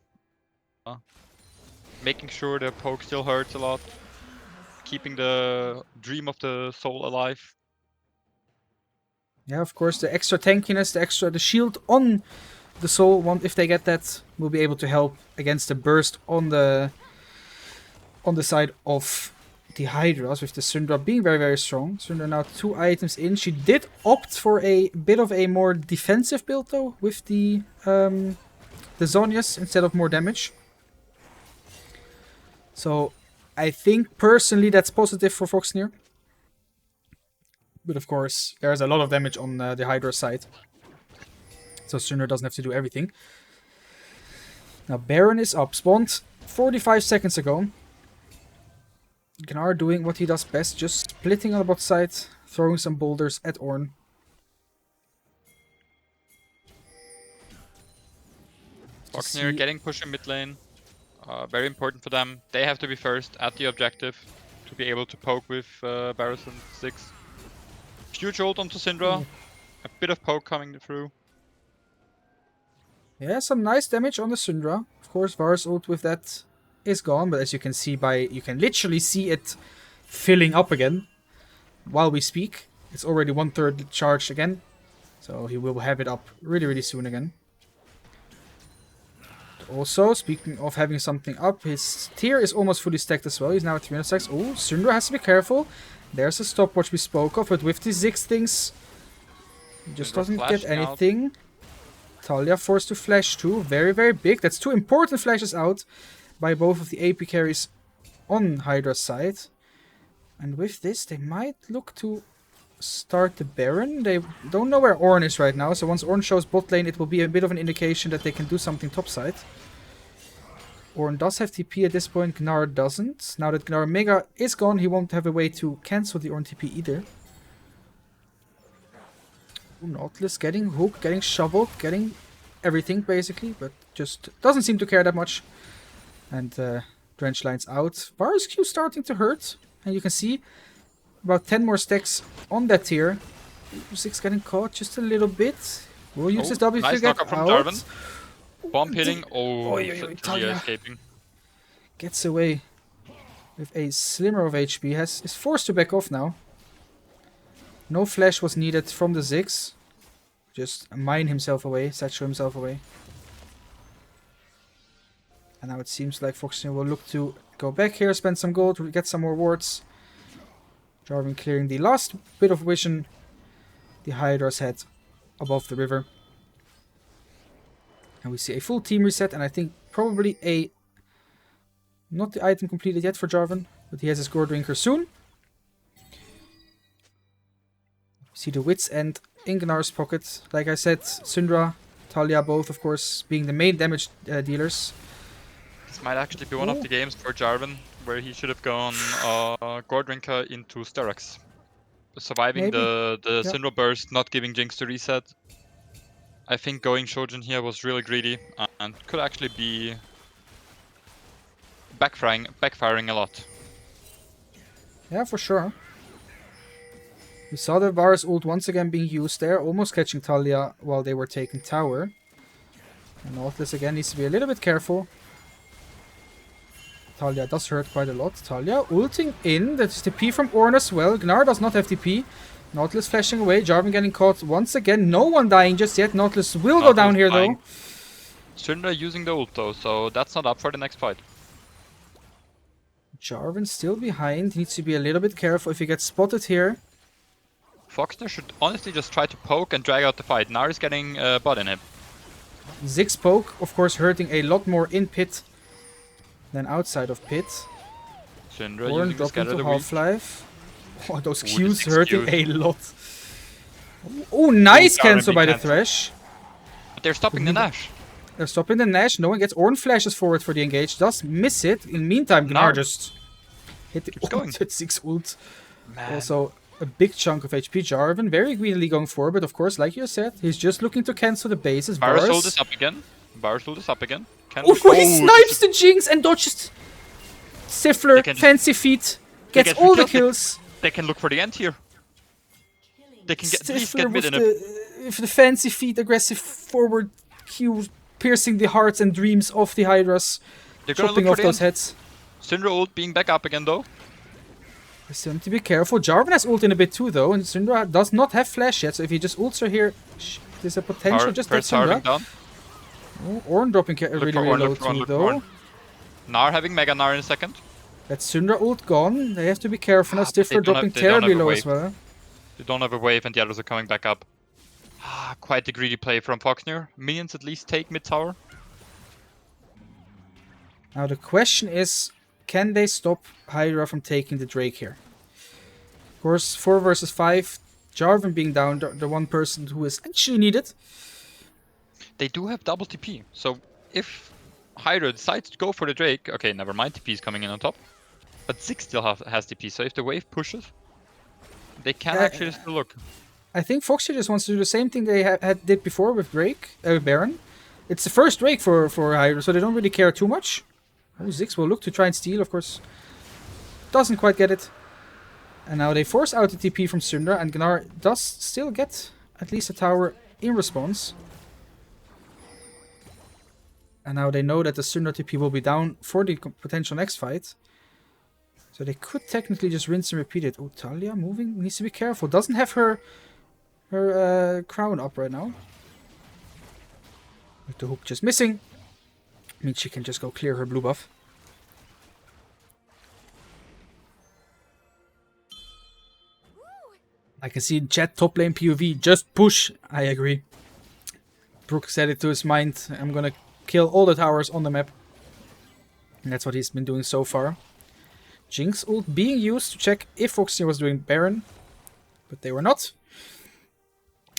Making sure the poke still hurts a lot. Keeping the dream of the soul alive. Yeah, of course, the extra tankiness, the shield on the soul, if they get that, will be able to help against the burst on the side of the Hydras, with the Syndra being very, very strong. Syndra now 2 items in. She did opt for a bit of a more defensive build, though, with the Zhonya's instead of more damage. So, I think, personally, that's positive for Foxnyr. But of course, there's a lot of damage on the Hydra side. So Syndra doesn't have to do everything. Now Baron is up. Spawned 45 seconds ago. Gnar doing what he does best. Just splitting on the bot side. Throwing some boulders at Ornn. Foxnyr getting push in mid lane. Very important for them. They have to be first at the objective. To be able to poke with Varus and Ziggs. Huge ult onto Syndra. A bit of poke coming through. Yeah, some nice damage on the Syndra. Of course, Varus ult with that is gone, but as you can see you can literally see it filling up again while we speak. It's already 1/3 charged again, so he will have it up really, really soon again. Also, speaking of having something up, his tier is almost fully stacked as well. He's now at 300 stacks. Oh, Syndra has to be careful. There's a stopwatch we spoke of, but with the Ziggs things, he just doesn't get anything. Talia forced to flash too. Very, very big. That's 2 important flashes out by both of the AP carries on Hydra's side. And with this, they might look to start the Baron. They don't know where Ornn is right now, so once Ornn shows bot lane, it will be a bit of an indication that they can do something topside. Ornn does have TP at this point, Gnar doesn't. Now that Gnar Mega is gone, he won't have a way to cancel the Ornn TP either. Ooh, Nautilus getting hooked, getting shoveled, getting everything basically, but just doesn't seem to care that much. And Drench Line's out. Varus Q starting to hurt, and you can see about 10 more stacks on that tier. Ziggs getting caught just a little bit. We'll use his W to get out. Jarvan. Bomb hitting. Talia escaping. Gets away with a slimmer of HP. Is forced to back off now. No flash was needed from the Ziggs. Just mine himself away, satchel himself away. And now it seems like Foxnyr will look to go back here, spend some gold, get some more wards. Jarvan clearing the last bit of vision the Hydra's had above the river. And we see a full team reset, and I think probably not the item completed yet for Jarvan, but he has his gourd drinker soon. See the Wit's End in Gnar's pocket. Like I said, Syndra, Talia both, of course, being the main damage dealers. This might actually be one of the games for Jarvan where he should have gone gourd drinker into Styrax. Surviving the Syndra burst, not giving Jinx to reset. I think going Shojin here was really greedy and could actually be backfiring a lot. Yeah, for sure. We saw the Varus ult once again being used there, almost catching Talia while they were taking tower. And Nautilus again needs to be a little bit careful. Talia does hurt quite a lot. Talia ulting in. That's TP from Ornn as well. Gnar does not have TP. Nautilus flashing away. Jarvan getting caught once again. No one dying just yet. Nautilus will go down here dying. though. Syndra using the ult though, so that's not up for the next fight. Jarvan still behind. Needs to be a little bit careful if he gets spotted here. Foxnyr should honestly just try to poke and drag out the fight. Now he's getting bot in him. Zig's poke, of course, hurting a lot more in pit than outside of pit. Syndra Ornn using the dropping scatter to the weak. Half-Life. Oh, those Ooh, the Qs 6 hurting Qs. a lot. Oh, nice Jarvan cancel by being the cancelled. Thresh. But they're stopping the Nash. They're stopping the Nash. No one gets Ornn flashes forward for the engage. Does miss it. In the meantime, Gnar Gnar just hit the keeps going. ult at 6 ult. Man. Also, a big chunk of HP. Jarvan very greedily going forward, but of course, like you said, he's just looking to cancel the bases. Varus ult Varus. is up again. Varus ult is up again. Can Oh, we- he snipes the Jinx and dodges. Siffler, They can just- fancy feet, gets get all the three kills. They can look for the end here. They can at least Siffler get mid with in a... with the fancy feet, aggressive forward Q, piercing the hearts and dreams of the Hydras, They're gonna chopping look off for the those end. heads. Syndra ult being back up again though. I still need to be careful. Jarvan has ult in a bit too, though, and Syndra does not have flash yet, so if he just ults her here, there's a potential just that Starving Syndra. down. Oh, Ornn dropping really, for really Ornn, low look for Ornn, too, look for though. Ornn. Gnar having Mega Gnar in a second. That's Syndra ult gone. They have to be careful now. Ah, but they Stifler don't dropping have- they don't have terribly a low wave. as well. They don't have a wave and the others are coming back up. Quite a greedy play from Foxnyr. Minions at least take mid tower. Now the question is, can they stop Hydra from taking the Drake here? Of course, 4 versus 5. Jarvan being down, the one person who is actually needed. They do have double TP, so if Hydra decides to go for the Drake, okay, never mind, TP is coming in on top. But Ziggs still has TP, so if the wave pushes, they can actually still look. I think Foxy just wants to do the same thing they did before with Drake, Baron. It's the first Drake for Hydra, so they don't really care too much. Oh, Ziggs will look to try and steal, of course. Doesn't quite get it. And now they force out the TP from Syndra, and Gnar does still get at least a tower in response. And now they know that the Syndra TP will be down for the potential next fight. So they could technically just rinse and repeat it. Oh, Talia moving. Needs to be careful. Doesn't have her crown up right now. With the hook just missing. Means she can just go clear her blue buff. I can see in chat top lane POV. Just push. I agree. Brook said it to his mind. I'm gonna kill all the towers on the map. And that's what he's been doing so far. Jinx ult being used to check if Foxnyr was doing Baron. But they were not.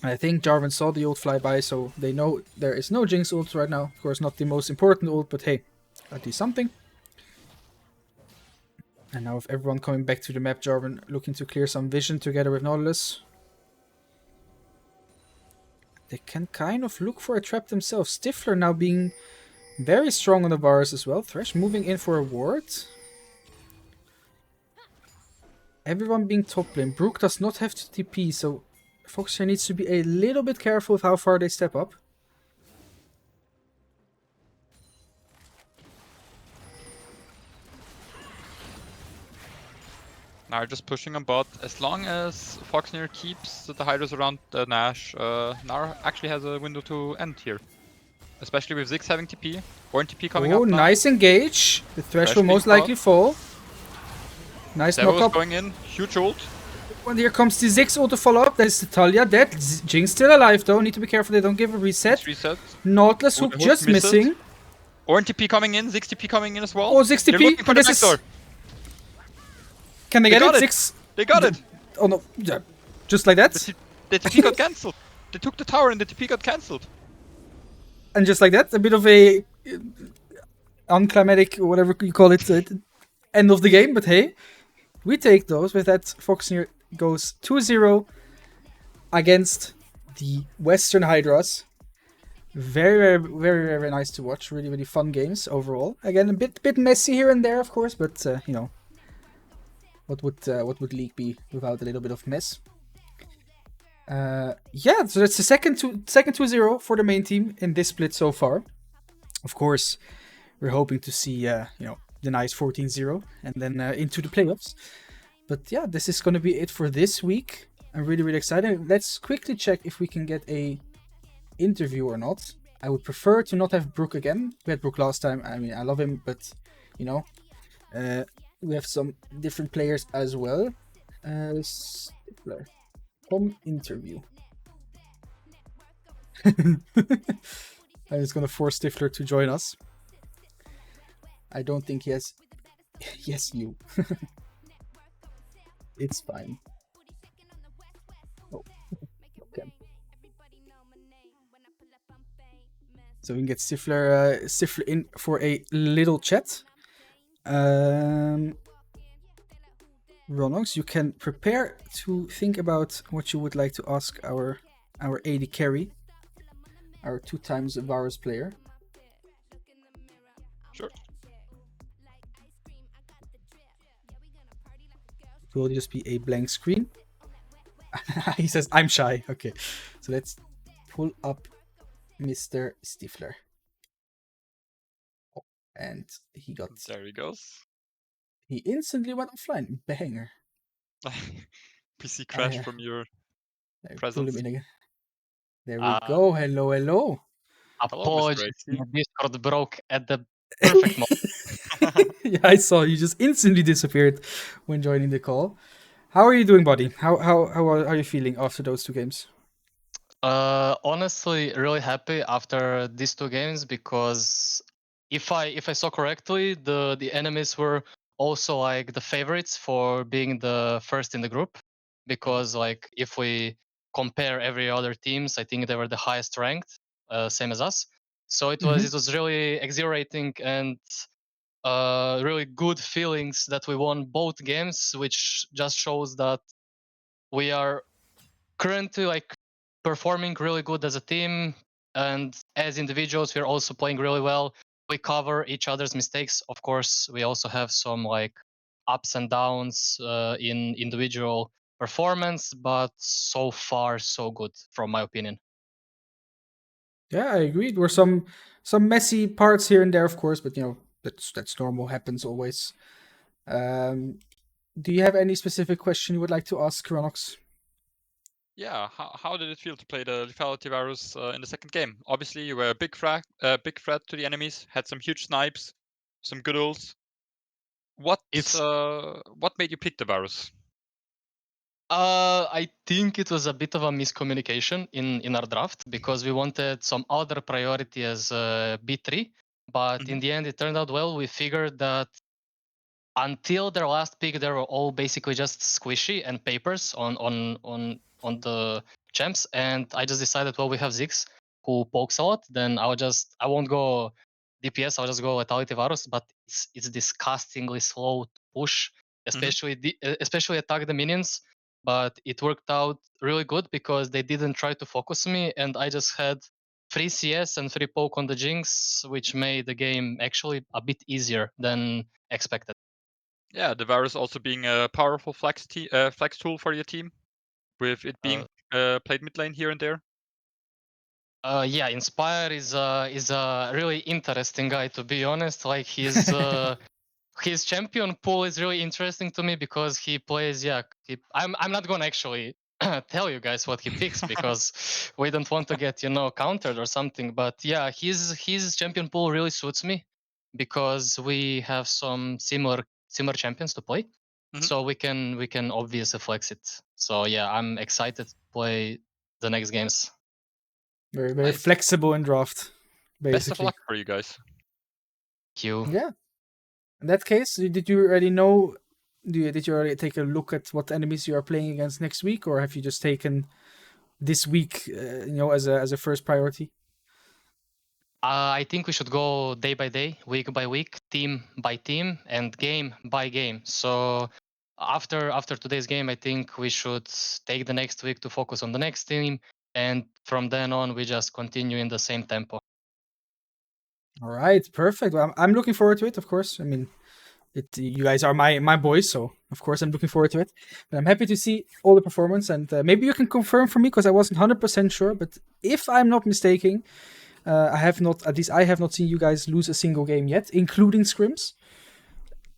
I think Jarvan saw the ult fly by, so they know there is no Jinx ult right now. Of course, not the most important ult, but hey, at least something. And now with everyone coming back to the map, Jarvan looking to clear some vision together with Nautilus. They can kind of look for a trap themselves. Stifler now being very strong on the bars as well. Thresh moving in for a ward. Everyone being top lane. Brook does not have to TP, so Foxnyr needs to be a little bit careful with how far they step up. Now just pushing on bot. As long as Foxnyr keeps the Hydras around the Nash, Nar actually has a window to end here. Especially with Ziggs having TP. Ornn TP coming Oh, up now. nice engage. The Thresh will being most likely fall. Nice knock Devil is up. going in. Huge ult. And here comes the Ziggs ult to follow up. There's Talia dead. Jinx still alive though. Need to be careful they don't give a reset. Reset. Nautilus Oh, hook the hook just misses. missing. Ornn TP coming in. Ziggs TP coming in as well. Oh, Ziggs They're TP. looking for the This back is... door. Can they They get it? got it. Ziggs. They got it. Oh no. Yeah. Just like that. The TP got cancelled. They took the tower and the TP got cancelled. And just like that, a bit of a unclimatic, whatever you call it, end of the game. But hey, we take those. With that, Foxnyr goes 2-0 against the Western Hydras. Very nice to watch. Really fun games overall. Again, a bit messy here and there, of course, but you know, what would League be without a little bit of mess? Yeah, so that's the second 2-0 for the main team in this split so far. Of course, we're hoping to see you know, the nice 14-0 and then into the playoffs. But yeah, this is going to be it for this week. I'm really, really excited. Let's quickly check if we can get a interview or not. I would prefer to not have Brook again. We had Brook last time. I mean, I love him, but you know, we have some different players as well. Stifler, home interview. I'm just gonna force Stifler to join us. I don't think he has. Yes, you. It's fine. Oh, okay. So we can get Stifler in for a little chat. Ronox, you can prepare to think about what you would like to ask our AD carry, our 2 times Varus player. Sure. It will just be a blank screen. He says, I'm shy. Okay, so let's pull up Mr. Stifler. Oh, and he got... There he goes. He instantly went offline. Banger. PC crashed from your Pull him presence. in again. There we go. Hello, hello. Hello, Mr. Apologies, AC. my Discord broke at the perfect moment. Yeah, I saw you just instantly disappeared when joining the call. How are you doing, buddy? How are you feeling after those 2 games? Honestly, really happy after these 2 games because if I saw correctly, the enemies were also like the favorites for being the first in the group. Because like if we compare every other teams, I think they were the highest ranked, same as us. So it was really exhilarating and really good feelings that we won both games, which just shows that we are currently like performing really good as a team, and as individuals we're also playing really well. We cover each other's mistakes. Of course, we also have some like ups and downs in individual performance, but so far so good from my opinion. Yeah, I agree. There were some messy parts here and there, of course, but you know that's normal. Happens always. Do you have any specific question you would like to ask, Kronox? Yeah, how did it feel to play the Lethality Virus in the second game? Obviously, you were a big threat to the enemies, had some huge snipes, some good ults. What made you pick the Virus? I think it was a bit of a miscommunication in our draft because we wanted some other priority as B3, but in the end it turned out well. We figured that until their last pick, they were all basically just squishy and papers on the champs, and I just decided, well, we have Ziggs who pokes a lot, then I won't go DPS, I'll just go Lethality Varus, but it's disgustingly slow to push, especially attack the minions. But it worked out really good because they didn't try to focus me, and I just had free CS and free poke on the Jinx, which made the game actually a bit easier than expected. Yeah, the Virus also being a powerful flex tool for your team, with it being played mid lane here and there. Yeah, Inspire is a really interesting guy, to be honest. Like his champion pool is really interesting to me because he plays. Yeah, I'm not gonna actually tell you guys what he picks because we don't want to get countered or something. But yeah, his champion pool really suits me because we have some similar champions to play, so we can obviously flex it. So yeah, I'm excited to play the next games. Very, very flexible in draft, basically. Best of luck for you guys. Thank you. Yeah. In that case, did you already know? Did you already take a look at what enemies you are playing against next week, or have you just taken this week, as a first priority? I think we should go day by day, week by week, team by team, and game by game. So after today's game, I think we should take the next week to focus on the next team, and from then on, we just continue in the same tempo. All right, perfect. Well, I'm looking forward to it, of course. I mean, you guys are my boys, so of course I'm looking forward to it. But I'm happy to see all the performance, and maybe you can confirm for me because I wasn't 100% sure. But if I'm not mistaken, I have not seen you guys lose a single game yet, including scrims.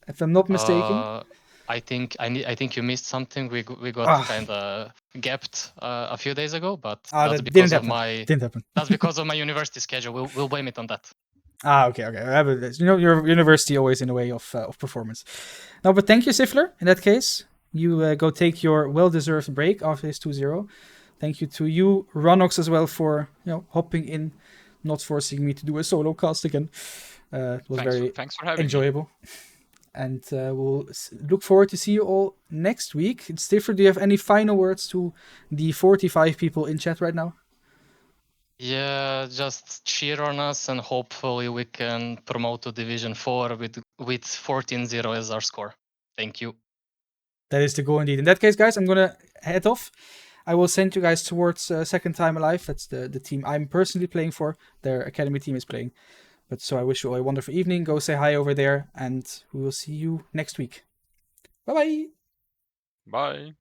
If I'm not mistaken. I think you missed something. We got Ah. kind of gapped a few days ago, but Ah, that's that because didn't of happen. my Didn't happen. that's because of my university schedule. We'll blame it on that. Ah, okay. You know, your university always in the way of performance. No, but thank you, Sifler. In that case, you go take your well-deserved break after this 2-0. Thank you to you, Ronox, as well, for hopping in, not forcing me to do a solo cast again. It was Thanks for having me. enjoyable. And we'll look forward to see you all next week. Stifler, do you have any final words to the 45 people in chat right now? Yeah, just cheer on us and hopefully we can promote to Division 4 with 14-0 as our score. Thank you. That is the goal indeed. In that case, guys, I'm gonna head off. I will send you guys towards Second Time Alive. That's the team I'm personally playing for. Their academy team is playing. But so I wish you all a wonderful evening. Go say hi over there, and we will see you next week. Bye-bye. Bye.